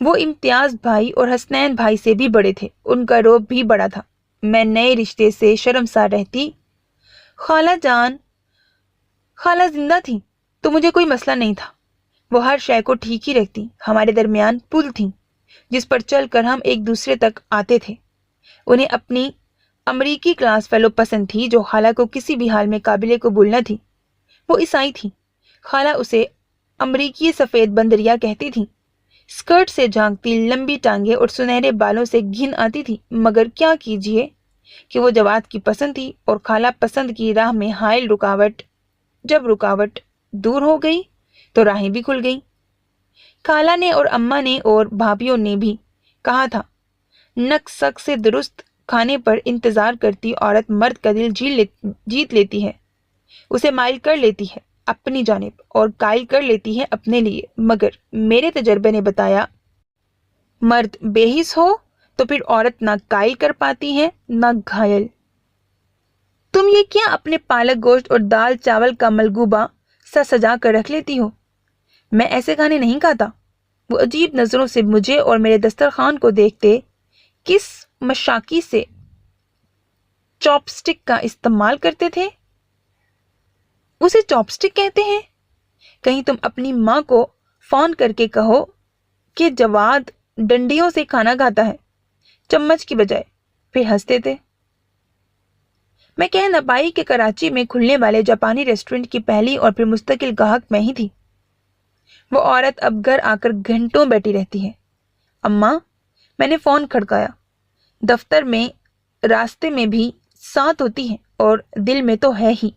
وہ امتیاز بھائی اور حسنین بھائی سے بھی بڑے تھے، ان کا روب بھی بڑا تھا۔ میں نئے رشتے سے شرمسار رہتی۔ خالہ زندہ تھی تو مجھے کوئی مسئلہ نہیں تھا، وہ ہر شے کو ٹھیک ہی رکھتی۔ ہمارے درمیان پل تھی جس پر چل کر ہم ایک دوسرے تک آتے تھے۔ انہیں اپنی امریکی کلاس فیلو پسند تھی جو خالہ کو کسی بھی حال میں قابل قبول نہ تھی۔ وہ عیسائی تھی۔ خالہ اسے امریکی سفید بندریا کہتی تھی۔ اسکرٹ سے جھانکتی لمبی ٹانگیں اور سنہرے بالوں سے گھن آتی تھی، مگر کیا کیجیے کہ وہ جواد کی پسند تھی اور خالہ پسند کی راہ میں حائل رکاوٹ۔ جب رکاوٹ دور ہو گئی تو راہیں بھی کھل گئیں۔ خالہ نے اور اماں نے اور بھابھیوں نے بھی کہا تھا، نک سک سے درست کھانے پر انتظار کرتی عورت مرد کا دل جیت لیتی ہے، اسے مائل کر لیتی ہے اپنی جانب اور قائل کر لیتی ہے اپنے لیے۔ مگر میرے تجربے نے بتایا، مرد بے حس ہو تو پھر عورت نہ قائل کر پاتی ہے نہ گھائل۔ تم یہ کیا اپنے پالک گوشت اور دال چاول کا ملغوبہ سا سجا کر رکھ لیتی ہو؟ میں ایسے کھانے نہیں کھاتا۔ وہ عجیب نظروں سے مجھے اور میرے دسترخوان کو دیکھتے، کس مشاکی سے چاپ سٹک کا استعمال کرتے تھے؟ اسے چاپ سٹک کہتے ہیں؟ کہیں تم اپنی ماں کو فون کر کے کہو کہ جواد ڈنڈیوں سے کھانا کھاتا ہے چمچ کی بجائے۔ پھر ہنستے تھے۔ میں کہہ نہ پائی کہ کراچی میں کھلنے والے جاپانی ریسٹورنٹ کی پہلی اور پھر مستقل گاہک میں ہی تھی۔ وہ عورت اب گھر آ کر گھنٹوں بیٹھی رہتی ہے۔ اماں، میں نے فون کھڑکایا۔ دفتر میں راستے میں بھی ساتھ ہوتی ہے اور دل میں تو ہے ہی۔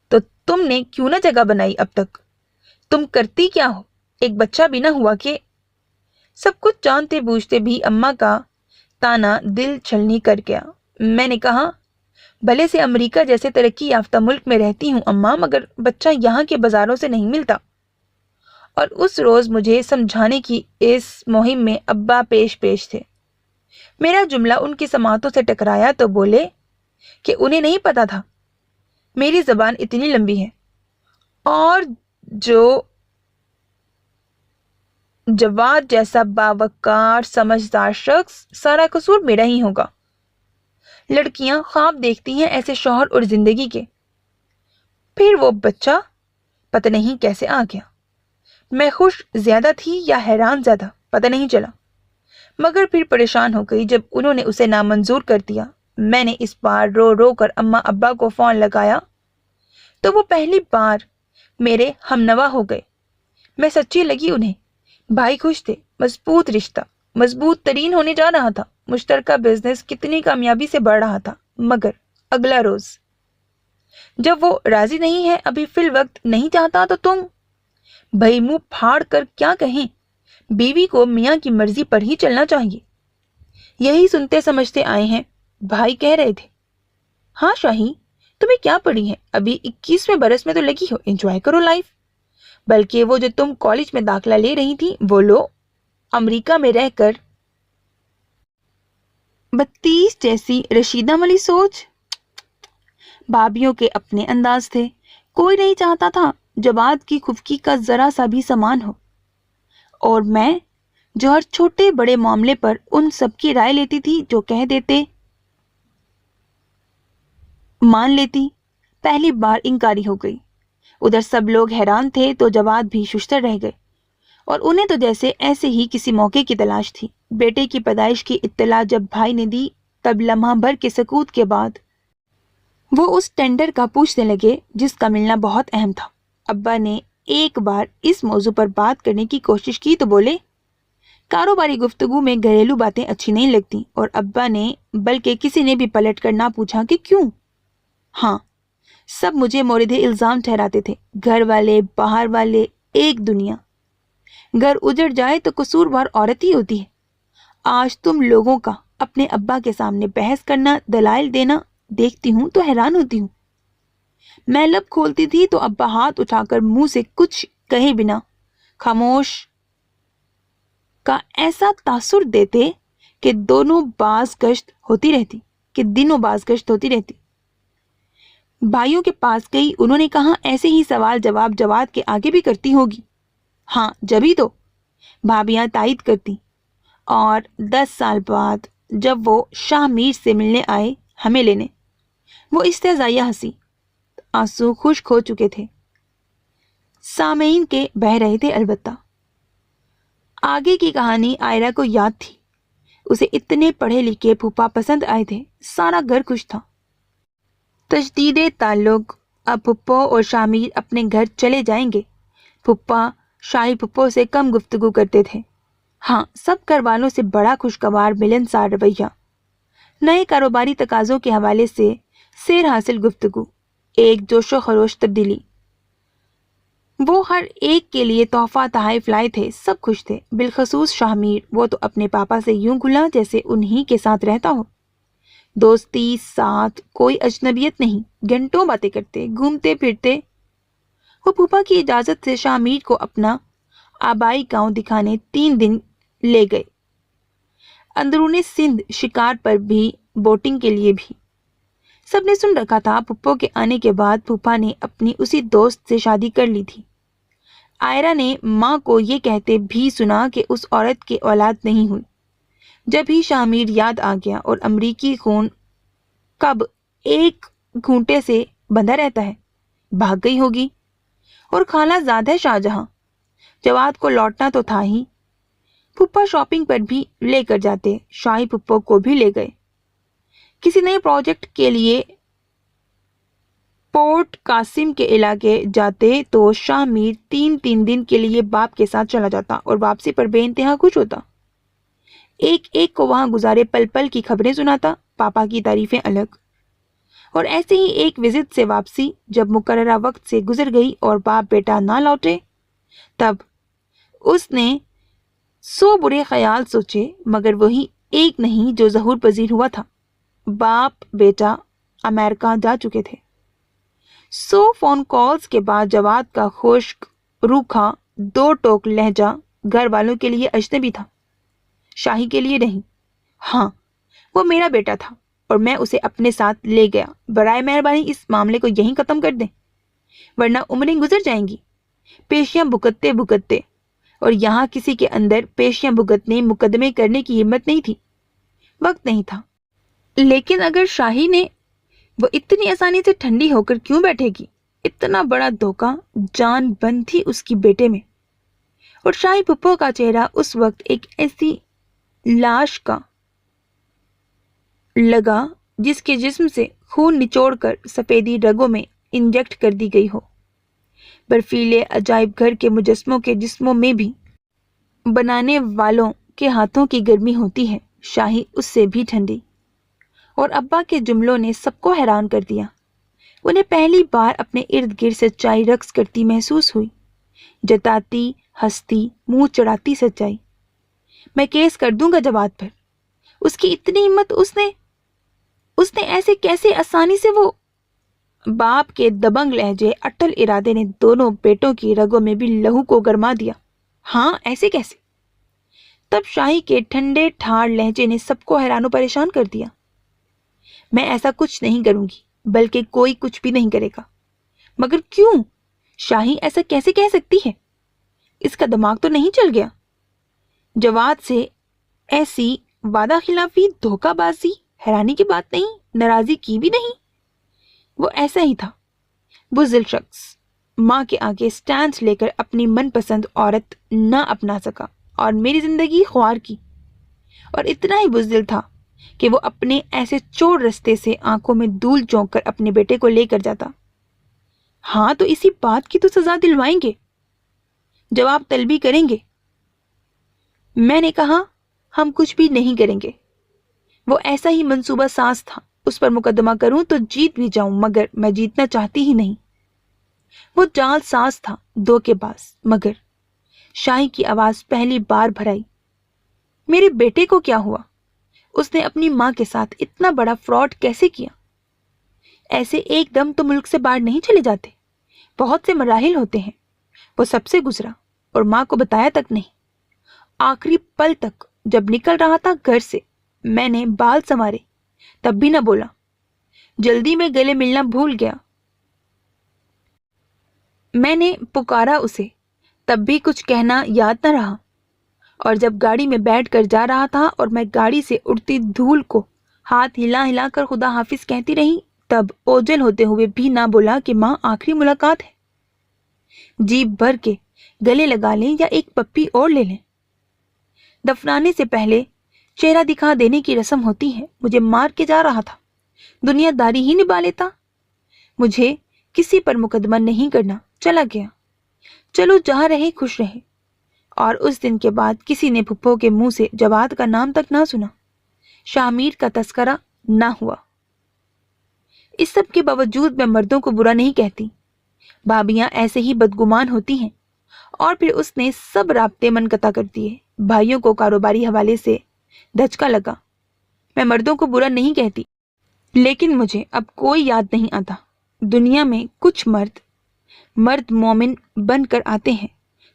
تو تم نے کیوں نہ جگہ بنائی اب تک؟ تم کرتی کیا ہو؟ ایک بچہ بھی نہ ہوا کہ؟ سب کچھ جانتے بوجھتے بھی اماں کا تانا دل چھلنی کر گیا۔ میں نے کہا، بھلے سے امریکہ جیسے ترقی یافتہ ملک میں رہتی ہوں اماں، مگر بچہ یہاں کے بازاروں سے نہیں ملتا۔ اور اس روز مجھے سمجھانے کی اس مہم میں ابا پیش تھے۔ میرا جملہ ان کی سماعتوں سے ٹکرایا تو بولے کہ انہیں نہیں پتا تھا میری زبان اتنی لمبی ہے اور جو جواد جیسا باوقار سمجھدار شخص، سارا قصور میرا ہی ہوگا۔ لڑکیاں خواب دیکھتی ہیں ایسے شوہر اور زندگی کے۔ پھر وہ بچہ پتہ نہیں کیسے آ گیا۔ میں خوش زیادہ تھی یا حیران زیادہ، پتہ نہیں چلا، مگر پھر پریشان ہو گئی جب انہوں نے اسے نامنظور کر دیا۔ میں نے اس بار رو رو کر اماں ابا کو فون لگایا تو وہ پہلی بار میرے ہمنوا ہو گئے۔ میں سچی لگی انہیں۔ بھائی خوش تھے، مضبوط رشتہ مضبوط ترین ہونے جا رہا تھا، مشترکہ بزنس کتنی کامیابی سے بڑھ رہا تھا۔ مگر اگلا روز جب وہ راضی نہیں ہے، ابھی فی الوقت نہیں چاہتا، تو تم بھائی منہ پھاڑ کر کیا کہیں؟ بیوی کو میاں کی مرضی پر ہی چلنا چاہیے۔ یہی سنتے سمجھتے آئے ہیں۔ بھائی کہہ رہے تھے، ہاں شاہی، تمہیں کیا پڑی ہے؟ ابھی 21ویں برس میں تو لگی ہو، انجوائے کرو لائف۔ بلکہ وہ جو تم کالج میں داخلہ لے رہی تھی وہ لو، امریکہ میں رہ کر 32 جیسی رشیدہ والی سوچ۔ بھابھیوں کے اپنے انداز تھے۔ کوئی نہیں چاہتا تھا جواد کی خفکی کا ذرا سا بھی سامان ہو، اور میں جو ہر چھوٹے بڑے معاملے پر ان سب کی رائے لیتی تھی، جو کہہ دیتے مان لیتی، پہلی بار انکاری ہو گئی۔ ادھر سب لوگ حیران تھے تو جواد بھی ششتر رہ گئے، اور انہیں تو جیسے ایسے ہی کسی موقع کی تلاش تھی۔ بیٹے کی پیدائش کی اطلاع جب بھائی نے دی، تب لمحہ بھر کے سکوت کے بعد وہ اس ٹینڈر کا پوچھنے لگے جس کا ملنا بہت اہم تھا۔ ابا نے ایک بار اس موضوع پر بات کرنے کی کوشش کی تو بولے، کاروباری گفتگو میں گھریلو باتیں اچھی نہیں لگتی، اور ابا نے بلکہ کسی نے بھی پلٹ کر نہ پوچھا کہ کیوں۔ ہاں، سب مجھے مورد الزام ٹھہراتے تھے، گھر والے باہر والے، ایک دنیا۔ گھر اجڑ جائے تو قصوروار عورت ہی ہوتی ہے۔ آج تم لوگوں کا اپنے ابا کے سامنے بحث کرنا، دلائل دینا دیکھتی ہوں تو حیران ہوتی ہوں۔ میں لب کھولتی تھی تو ابا ہاتھ اٹھا کر منہ سے کچھ کہے بنا خاموش کا ایسا تاثر دیتے کہ دنوں باز گشت ہوتی رہتی۔ بھائیوں کے پاس گئی، انہوں نے کہا، ایسے ہی سوال جواب جواد کے آگے بھی کرتی ہوگی۔ ہاں، جبھی تو بھابیاں تائید کرتی، اور 10 سال بعد جب وہ شاہ میر سے ملنے آئے ہمیں لینے، وہ استہزائیہ ہنسی، آنسو خشک ہو چکے تھے، سامعین کے بہہ رہے تھے۔ البتہ آگے کی کہانی آئرہ کو یاد تھی، اسے اتنے پڑھے لکھے پھوپھا پسند آئے تھے، سارا گھر خوش تھا۔ تجدید تعلق، اب پھپھو اور شاہ میر اپنے گھر چلے جائیں گے۔ پھپھا شاہی پھپھو سے کم گفتگو کرتے تھے، ہاں سب گھر والوں سے بڑا خوشگوار ملنسار رویہ، نئے کاروباری تقاضوں کے حوالے سے سیر حاصل گفتگو، ایک جوش و خروش تبدیلی۔ وہ ہر ایک کے لیے تحفہ تحائف لائے تھے، سب خوش تھے، بالخصوص شاہ میر، وہ تو اپنے پاپا سے یوں گھلا جیسے انہی کے ساتھ رہتا ہو، دوستی، ساتھ، کوئی اجنبیت نہیں، گھنٹوں باتیں کرتے، گھومتے پھرتے۔ وہ پھوپھا کی اجازت سے شاہ میر کو اپنا آبائی گاؤں دکھانے 3 دن لے گئے، اندرون سندھ، شکار پر بھی، بوٹنگ کے لیے بھی۔ سب نے سن رکھا تھا پھپھو کے آنے کے بعد پھوپھا نے اپنی اسی دوست سے شادی کر لی تھی۔ آئرہ نے ماں کو یہ کہتے بھی سنا کہ اس عورت کی اولاد نہیں ہوئی۔ جب ہی شاہ میر یاد آ گیا اور امریکی خون کب ایک گھونٹے سے بندھا رہتا ہے، بھاگ گئی ہوگی۔ اور خالہ زاد ہے شاہجہاں، جواد کو لوٹنا تو تھا ہی۔ پھپھا شاپنگ پر بھی لے کر جاتے، شاہی پھپھو کو بھی لے گئے۔ کسی نئے پروجیکٹ کے لیے پورٹ قاسم کے علاقے جاتے تو شاہ میر 3 دن کے لیے باپ کے ساتھ چلا جاتا اور واپسی پر بے انتہا خوش ہوتا، ایک ایک کو وہاں گزارے پل پل کی خبریں سناتا، پاپا کی تعریفیں الگ۔ اور ایسے ہی ایک وزٹ سے واپسی جب مقررہ وقت سے گزر گئی اور باپ بیٹا نہ لوٹے، تب اس نے 100 برے خیال سوچے، مگر وہی ایک نہیں جو ظہور پذیر ہوا تھا۔ باپ بیٹا امریکہ جا چکے تھے۔ 100 فون کالز کے بعد جواد کا خشک روکھا 2 ٹوک لہجہ گھر والوں کے لیے اجنبی تھا، شاہی کے لیے نہیں۔ ہاں وہ میرا بیٹا تھا اور میں اسے اپنے ساتھ لے گیا، برائے مہربانی اس معاملے کو یہیں ختم کر دیں، ورنہ عمریں گزر جائیں گی پیشیاں بھگتتے بھگتتے، اور یہاں کسی کے اندر پیشیاں بھگتنے مقدمے کرنے کی ہمت نہیں تھی، وقت نہیں تھا۔ لیکن اگر شاہی نے، وہ اتنی آسانی سے ٹھنڈی ہو کر کیوں بیٹھے گی؟ اتنا بڑا دھوکہ، جان بند تھی اس کی بیٹے میں۔ اور شاہی پھپھو کا چہرہ اس وقت ایک ایسی لاش کا لگا جس کے جسم سے خون نچوڑ کر سفیدی رگوں میں انجیکٹ کر دی گئی ہو۔ برفیلے عجائب گھر کے مجسموں کے جسموں میں بھی بنانے والوں کے ہاتھوں کی گرمی ہوتی ہے، شاہی اس سے بھی ٹھنڈی۔ اور ابا کے جملوں نے سب کو حیران کر دیا، انہیں پہلی بار اپنے ارد گرد سچائی رقص کرتی محسوس ہوئی، جتاتی، ہنستی، منہ چڑھاتی سچائی۔ میں کیس کر دوں گا جواد پر، اس کی اتنی ہمت، اس نے ایسے کیسے آسانی سے وہ۔ باپ کے دبنگ لہجے، اٹل ارادے نے دونوں بیٹوں کی رگوں میں بھی لہو کو گرما دیا۔ ہاں ایسے کیسے؟ تب شاہی کے ٹھنڈے ٹھاڑ لہجے نے سب کو حیران و پریشان کر دیا۔ میں ایسا کچھ نہیں کروں گی، بلکہ کوئی کچھ بھی نہیں کرے گا۔ مگر کیوں؟ شاہی ایسا کیسے کہہ سکتی ہے؟ اس کا دماغ تو نہیں چل گیا؟ جواد سے ایسی وعدہ خلافی، دھوکہ بازی حیرانی کی بات نہیں، ناراضی کی بھی نہیں۔ وہ ایسا ہی تھا، بزدل شخص، ماں کے آگے سٹینڈ لے کر اپنی من پسند عورت نہ اپنا سکا اور میری زندگی خوار کی، اور اتنا ہی بزدل تھا کہ وہ اپنے ایسے چور رستے سے آنکھوں میں دھول چونک کر اپنے بیٹے کو لے کر جاتا۔ ہاں تو اسی بات کی تو سزا دلوائیں گے، جواب طلبی کریں گے۔ میں نے کہا ہم کچھ بھی نہیں کریں گے۔ وہ ایسا ہی منصوبہ ساز تھا، اس پر مقدمہ کروں تو جیت بھی جاؤں، مگر میں جیتنا چاہتی ہی نہیں۔ وہ جال ساز تھا، دھوکے باز، مگر شاہی کی آواز پہلی بار بھرائی۔ میرے بیٹے کو کیا ہوا؟ اس نے اپنی ماں کے ساتھ اتنا بڑا فراڈ کیسے کیا؟ ایسے ایک دم تو ملک سے باہر نہیں چلے جاتے، بہت سے مراحل ہوتے ہیں، وہ سب سے گزرا اور ماں کو بتایا تک نہیں۔ آخری پل تک جب نکل رہا تھا گھر سے، میں نے بال سنوارے، تب بھی نہ بولا، جلدی میں گلے ملنا بھول گیا۔ میں نے پکارا اسے، تب بھی کچھ کہنا یاد نہ رہا۔ اور جب گاڑی میں بیٹھ کر جا رہا تھا اور میں گاڑی سے اڑتی دھول کو ہاتھ ہلا ہلا کر خدا حافظ کہتی رہی، تب اوجل ہوتے ہوئے بھی نہ بولا کہ ماں آخری ملاقات ہے، جیب بھر کے گلے لگا لیں یا ایک پپی اور لے لیں۔ دفنانے سے پہلے چہرہ دکھا دینے کی رسم ہوتی ہے، مجھے مار کے جا رہا تھا، دنیا داری ہی نبھا لیتا، مجھے کسی پر مقدمہ نہیں کرنا، چلا گیا، چلو جہاں رہے خوش رہے۔ اور اس دن کے بعد کسی نے پھپھو کے منہ سے جواد کا نام تک نہ سنا، شاہ میر کا تذکرہ نہ ہوا۔ اس سب کے باوجود میں مردوں کو برا نہیں کہتی، بھابیاں ایسے ہی بدگمان ہوتی ہیں۔ اور پھر اس نے سب رابطے منقطع کر دیے، بھائیوں کو کاروباری حوالے سے دھچکا لگا۔ میں مردوں کو برا نہیں کہتی، لیکن مجھے اب کوئی یاد نہیں آتا دنیا میں کچھ مرد مومن بن کر آتے ہیں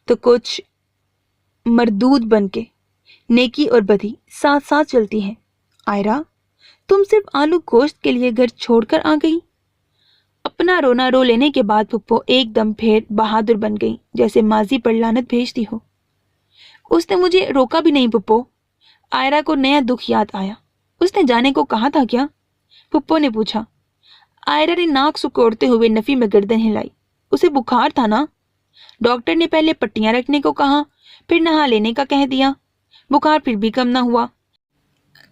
تو کچھ مردود بن کے، نیکی اور بدی ساتھ ساتھ چلتی ہے۔ آئرہ، تم صرف آلو گوشت کے لیے گھر چھوڑ کر آ گئی۔ اپنا رونا رو لینے کے بعد پھپھو ایک دم پھر بہادر بن گئی، جیسے ماضی پر لعنت بھیجتی ہو۔ اس نے مجھے روکا بھی نہیں پھپھو۔ آئرہ کو نیا دکھ یاد آیا۔ اس نے جانے کو کہا تھا کیا؟ پھپھو نے پوچھا۔ آئرہ نے ناک سکوڑتے ہوئے نفی میں گردن ہلائی۔ اسے بخار تھا نا؟ ڈاکٹر نے پہلے پٹیاں رکھنے کو کہا، پھر نہا لینے کا کہہ دیا، بخار پھر بھی کم نہ ہوا۔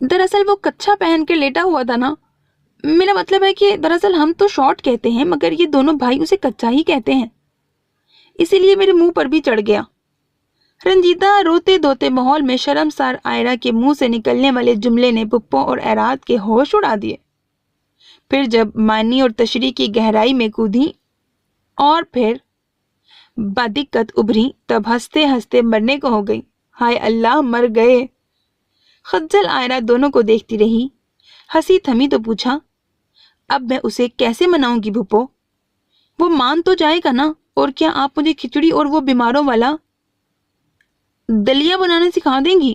دراصل وہ کچھا پہن کے لیٹا ہوا تھا نا، میرا مطلب ہے کہ دراصل ہم تو شارٹ کہتے ہیں مگر یہ دونوں بھائی اسے کچھا ہی کہتے ہیں، اسی لیے میرے منہ پر بھی چڑھ گیا۔ رنجیدہ روتے دھوتے ماحول میں شرمسار آئرہ کے منہ سے نکلنے والے جملے نے پھپھو اور ایراد کے ہوش اڑا دیے۔ پھر جب معنی اور تشریح کی گہرائی میں کودی اور پھر بدقت ابھری، تب ہنستے ہنستے مرنے کو ہو گئی۔ ہائے اللہ، مر گئے۔ خجل آئرہ دونوں کو دیکھتی رہی، ہنسی تھمی تو پوچھا، اب میں اسے کیسے مناؤں گی پھپھو؟ وہ مان تو جائے گا نا؟ اور کیا آپ مجھے کھچڑی اور وہ بیماروں والا دلیا بنانا سکھا دیں گی؟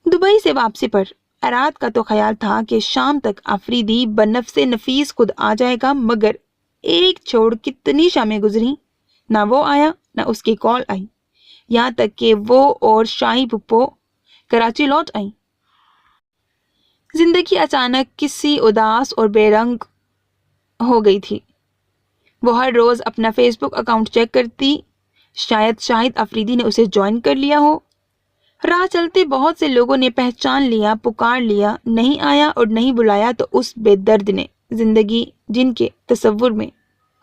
دبئی سے واپسی پر ایراد کا تو خیال تھا کہ شام تک آفریدی بنفس نفیس خود آ جائے گا، مگر ایک چھوڑ کتنی شامیں گزری، نہ وہ آیا نہ اس کی کال آئی، یہاں تک کہ وہ اور شاہی پھپھو کراچی لوٹ آئی۔ زندگی اچانک کسی اداس اور بے رنگ ہو گئی تھی۔ وہ ہر روز اپنا فیس بک اکاؤنٹ چیک کرتی، شاید شاہد آفریدی نے اسے جوائن کر لیا ہو۔ راہ چلتے بہت سے لوگوں نے پہچان لیا، پکار لیا، نہیں آیا اور نہیں بلایا تو اس بے درد نے زندگی جن کے تصور میں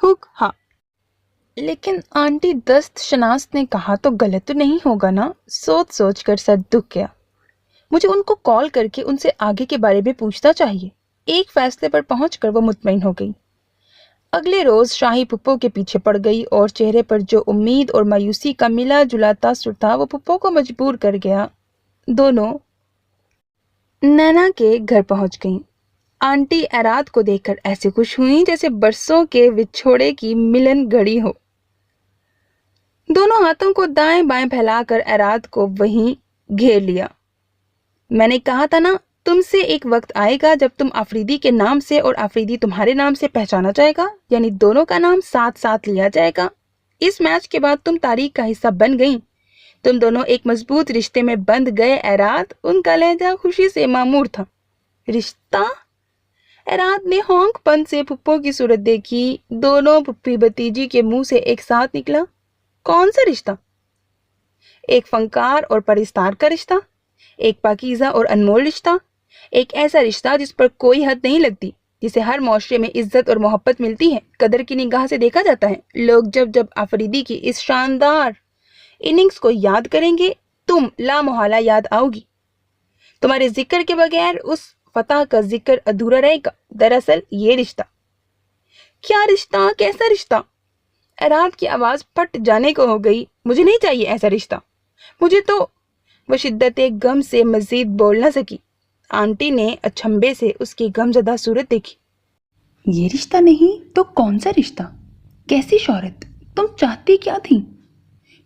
ہک ہا۔ لیکن آنٹی دست شناس نے کہا تو غلط تو نہیں ہوگا نا؟ سوچ سوچ کر سر دکھ گیا۔ مجھے ان کو کال کر کے ان سے آگے کے بارے میں پوچھنا چاہیے۔ ایک فیصلے پر پہنچ کر وہ مطمئن ہو گئی۔ اگلے روز شاہی پھپھو کے پیچھے پڑ گئی اور چہرے پر جو امید اور مایوسی کا ملا جلا تاثر تھا وہ پھپھو کو مجبور کر گیا۔ دونوں نینا کے گھر پہنچ گئیں۔ آنٹی ایراد کو دیکھ کر ایسے خوش ہوئیں جیسے برسوں کے وچھوڑے کی ملن گھڑی ہو۔ دونوں ہاتھوں کو دائیں بائیں پھیلا کر ایراد کو وہیں گھیر لیا۔ میں نے کہا تھا نا، تم سے ایک وقت آئے گا جب تم آفریدی کے نام سے اور آفریدی تمہارے نام سے پہچانا جائے گا، یعنی دونوں کا نام ساتھ ساتھ لیا جائے گا۔ اس میچ کے بعد تم تاریخ کا حصہ بن گئیں، تم دونوں ایک مضبوط رشتے میں بندھ گئے ایراد۔ ان کا لہجہ خوشی سے معمور تھا۔ رشتہ؟ ایراد نے ہونک پن سے پھپھو کی صورت دیکھی۔ دونوں پھپھی بھتیجی کے منہ سے ایک ساتھ نکلا، کون سا رشتہ؟ ایک فنکار اور پرستار کا رشتہ، ایک پاکیزہ اور انمول رشتہ، ایک ایسا رشتہ جس پر کوئی حد نہیں لگتی، جسے ہر معاشرے میں عزت اور محبت ملتی ہے، قدر کی نگاہ سے دیکھا جاتا ہے۔ لوگ جب آفریدی کی اس شاندار اننگز کو یاد کریں گے، تم لامحالہ یاد آؤ گی۔ تمہارے ذکر کے بغیر اس فتح کا ذکر ادھورا رہے گا۔ دراصل یہ رشتہ۔ کیا رشتہ؟ کیسا رشتہ؟ ایراد کی آواز پھٹ جانے کو ہو گئی۔ مجھے نہیں چاہیے ایسا رشتہ، مجھے تو۔ وہ شدت غم سے مزید بول نہ سکی۔ آنٹی نے اچھمبے سے اس کی غم زدہ صورت دیکھی۔ یہ رشتہ نہیں تو کون سا رشتہ؟ کیسی شہرت؟ تم چاہتی کیا تھی؟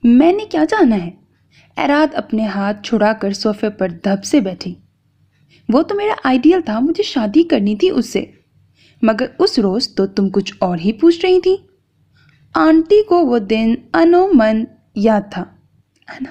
میں نے کیا جانا ہے؟ ایراد اپنے ہاتھ چھڑا کر صوفے پر دھب سے بیٹھی۔ وہ تو میرا آئیڈیل تھا، مجھے شادی کرنی تھی اس سے، مگر اس روز تو تم کچھ اور ہی پوچھ رہی تھی۔ آنٹی کو وہ دن انو من یاد تھا۔ انو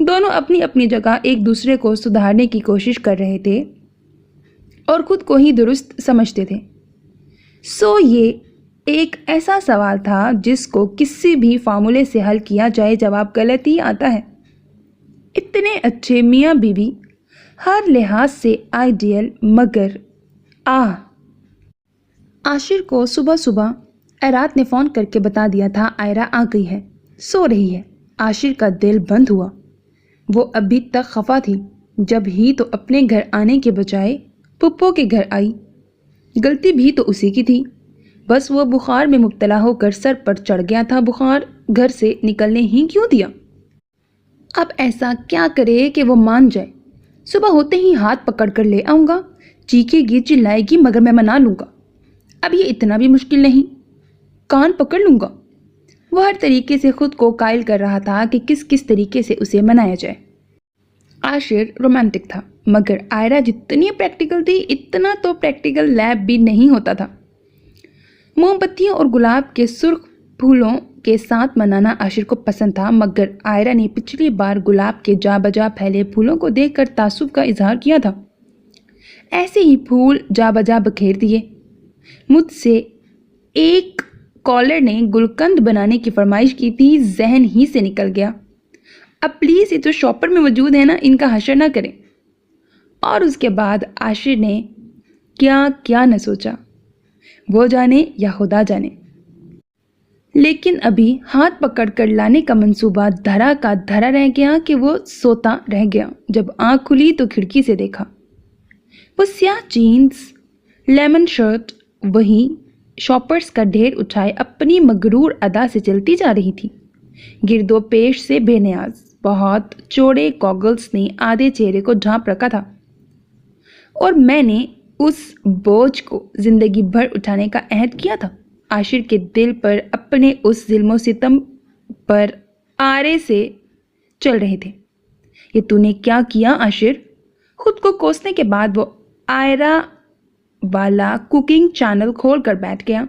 دونوں اپنی اپنی جگہ ایک دوسرے کو سدھارنے کی کوشش کر رہے تھے اور خود کو ہی درست سمجھتے تھے۔ یہ ایک ایسا سوال تھا جس کو کسی بھی فارمولے سے حل کیا جائے جواب غلط ہی آتا ہے۔ اتنے اچھے میاں بیوی، ہر لحاظ سے آئیڈیل، مگر عاشر کو صبح صبح ایرات نے فون کر کے بتا دیا تھا آئرہ آ گئی ہے، سو رہی ہے۔ عاشر کا دل بند ہوا۔ وہ ابھی تک خفا تھی، جب ہی تو اپنے گھر آنے کے بجائے پپو کے گھر آئی۔ غلطی بھی تو اسی کی تھی، بس وہ بخار میں مبتلا ہو کر سر پر چڑھ گیا تھا، بخار گھر سے نکلنے ہی کیوں دیا؟ اب ایسا کیا کرے کہ وہ مان جائے؟ صبح ہوتے ہی ہاتھ پکڑ کر لے آؤں گا، چیخے گی چلائے گی مگر میں منا لوں گا۔ اب یہ اتنا بھی مشکل نہیں، کان پکڑ لوں گا۔ وہ ہر طریقے سے خود کو قائل کر رہا تھا کہ کس طریقے سے اسے منایا جائے۔ عاشر رومانٹک تھا، مگر آئرہ جتنی پریکٹیکل تھی اتنا تو پریکٹیکل لیب بھی نہیں ہوتا تھا۔ موم بتیوں اور گلاب کے سرخ پھولوں کے ساتھ منانا عاشر کو پسند تھا، مگر آئرہ نے پچھلی بار گلاب کے جا بجا پھیلے پھولوں کو دیکھ کر تعصب کا اظہار کیا تھا۔ ایسے ہی پھول جا بجا بکھیر دیے۔ مجھ سے ایک کالر نے گلقند بنانے کی فرمائش کی تھی، ذہن ہی سے نکل گیا۔ اب پلیز یہ تو شاپر میں موجود ہے نا، ان کا حشر نہ کریں۔ اور اس کے بعد عاشر نے کیا کیا نہ سوچا، وہ جانے یا خدا جانے۔ لیکن ابھی ہاتھ پکڑ کر لانے کا منصوبہ دھرا کا دھرا رہ گیا کہ وہ سوتا رہ گیا۔ جب آنکھ کھلی تو کھڑکی سے دیکھا، وہ سیاہ جینز، لیمن شرٹ، وہی شاپرز کا ڈھیر اٹھائے اپنی مغرور ادا سے چلتی جا رہی تھی۔ گرد و پیش سے بے نیاز، بہت چوڑے گوگلز نے آدھے چہرے کو ڈھانپ رکھا تھا، اور میں نے اس بوجھ کو زندگی بھر اٹھانے کا عہد کیا تھا۔ عاشر کے دل پر اپنے اس ظلم و ستم پر آرے سے چل رہے تھے۔ یہ تو نے کیا کیا عاشر؟ خود کو کوسنے کے بعد وہ آئرہ والا کوکنگ چینل کھول کر بیٹھ گیا،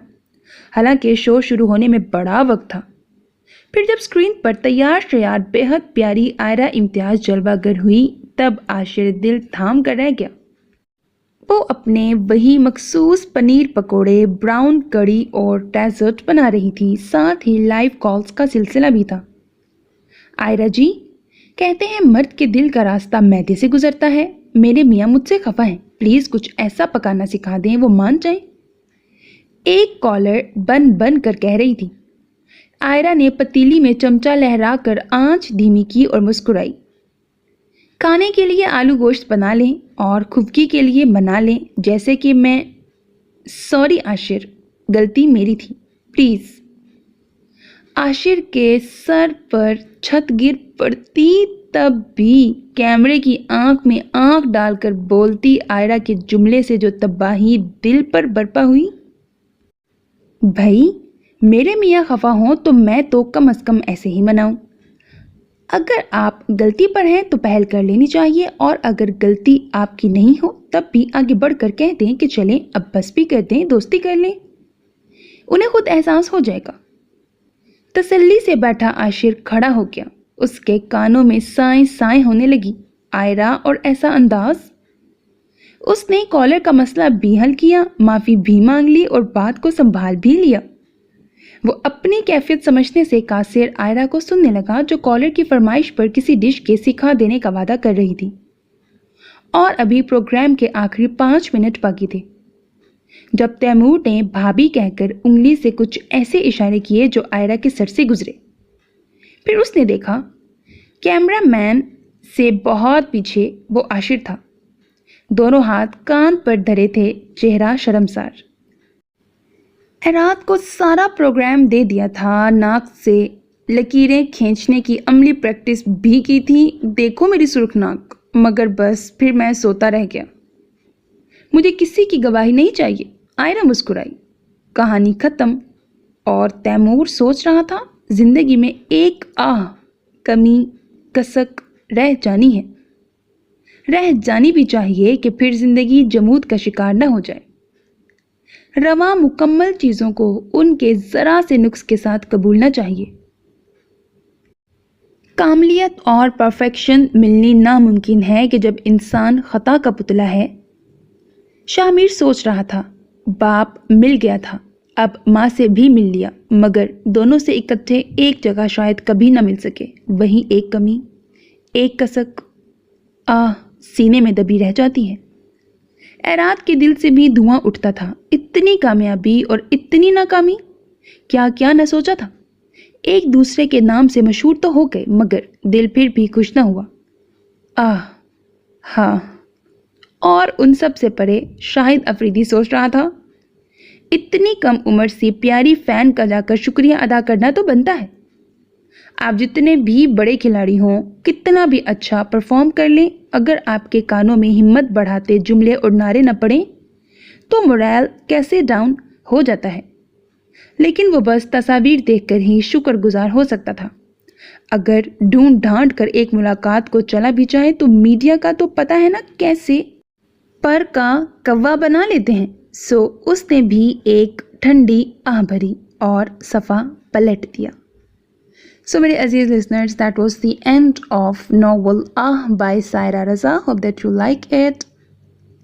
حالانکہ شو شروع ہونے میں بڑا وقت تھا۔ پھر جب اسکرین پر تیار شیار بے حد پیاری آئرہ امتیاز جلوہ گر ہوئی، تب عاشر دل تھام کر رہ گیا۔ وہ اپنے وہی مخصوص پنیر پکوڑے، براؤن کڑی اور ڈیزرٹ بنا رہی تھی، ساتھ ہی لائیو کالز کا سلسلہ بھی تھا۔ آئرہ جی، کہتے ہیں مرد کے دل کا راستہ معدے سے گزرتا ہے، میرے میاں مجھ سے خفا ہیں، پلیز کچھ ایسا پکانا سکھا دیں وہ مان جائیں، ایک کالر بن بن کر کہہ رہی تھی۔ آئرہ نے پتیلی میں چمچہ لہرا کر آنچ دھیمی کی اور مسکرائی۔ کھانے کے لیے آلو گوشت بنا لیں اور کھبکی کے لیے بنا لیں، جیسے کہ میں۔ سوری عاشر، غلطی میری تھی، پلیز۔ عاشر کے سر پر چھت گر پڑتی، تب بھی کیمرے کی آنکھ میں آنکھ ڈال کر بولتی آئرہ کے جملے سے جو تباہی دل پر برپا ہوئی۔ بھائی، میرے میاں خفا ہوں تو میں تو کم از کم ایسے ہی مناؤں۔ اگر آپ غلطی پر ہیں تو پہل کر لینی چاہیے، اور اگر غلطی آپ کی نہیں ہو تب بھی آگے بڑھ کر کہہ دیں کہ چلیں اب بس بھی کر دیں، دوستی کر لیں، انہیں خود احساس ہو جائے گا۔ تسلی سے بیٹھا عاشر کھڑا ہو گیا، اس کے کانوں میں سائیں سائیں ہونے لگی۔ آئرہ، اور ایسا انداز؟ اس نے کالر کا مسئلہ بھی حل کیا، معافی بھی مانگ لی اور بات کو سنبھال بھی لیا۔ وہ اپنی کیفیت سمجھنے سے قاصر آئرہ کو سننے لگا، جو کالر کی فرمائش پر کسی ڈش کے سکھا دینے کا وعدہ کر رہی تھی، اور ابھی پروگرام کے آخری 5 منٹ باقی تھے۔ جب تیمور نے بھابھی کہہ کر انگلی سے کچھ ایسے اشارے کیے جو آئرہ کے سر سے گزرے، پھر اس نے دیکھا کیمرہ مین سے بہت پیچھے وہ عاشر تھا، دونوں ہاتھ کان پر دھرے تھے، چہرہ شرمسار۔ ایرات کو سارا پروگرام دے دیا تھا، ناک سے لکیریں کھینچنے کی عملی پریکٹس بھی کی تھی، دیکھو میری سرخ ناک، مگر بس پھر میں سوتا رہ گیا۔ مجھے کسی کی گواہی نہیں چاہیے۔ آئرہ مسکرائی۔ کہانی ختم، اور تیمور سوچ رہا تھا زندگی میں ایک کمی کسک رہ جانی ہے، رہ جانی بھی چاہیے کہ پھر زندگی جمود کا شکار نہ ہو جائے۔ رواں مکمل چیزوں کو ان کے ذرا سے نقص کے ساتھ قبولنا چاہیے۔ کاملیت اور پرفیکشن ملنی ناممکن ہے کہ جب انسان خطا کا پتلا ہے. شاہ میر سوچ رہا تھا. باپ مل گیا تھا، اب ماں سے بھی مل لیا، مگر دونوں سے اکٹھے ایک جگہ شاید کبھی نہ مل سکے. وہیں ایک کمی، ایک کسک سینے میں دبی رہ جاتی ہے. ایراد کے دل سے بھی دھواں اٹھتا تھا. اتنی کامیابی اور اتنی ناکامی، کیا کیا نہ سوچا تھا. ایک دوسرے کے نام سے مشہور تو ہو گئے، مگر دل پھر بھی خوش نہ ہوا. ہاں. اور ان سب سے پرے شاہد افریدی سوچ رہا تھا، اتنی کم عمر سے پیاری فین کا جا کر شکریہ ادا کرنا تو بنتا ہے. آپ جتنے بھی بڑے کھلاڑی ہوں، کتنا بھی اچھا پرفارم کر لیں، اگر آپ کے کانوں میں ہمت بڑھاتے جملے اور نعرے نہ پڑیں تو مورائل کیسے ڈاؤن ہو جاتا ہے. لیکن وہ بس تصاویر دیکھ کر ہی شکر گزار ہو سکتا تھا. اگر ڈھونڈ ڈھانٹ کر ایک ملاقات کو چلا بھی جائے تو میڈیا کا تو پتہ ہے نا کیسے پر کا کوا بنا لیتے ہیں. سو اس نے بھی ایک ٹھنڈی آہ بھری اور صفا پلٹ دیا. So میرے عزیز listeners, that was the end of novel by Saira Raza. Hope that you like it.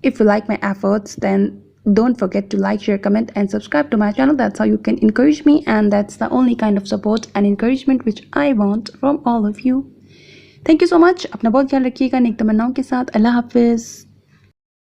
If you like my efforts, then don't forget to like, share, comment and subscribe to my channel. That's how you can encourage me, and that's the only kind of support and encouragement which I want from all of you. Thank you so much. اپنا بہت خیال رکھیے گا نیک تمناؤں کے ساتھ. اللہ حافظ.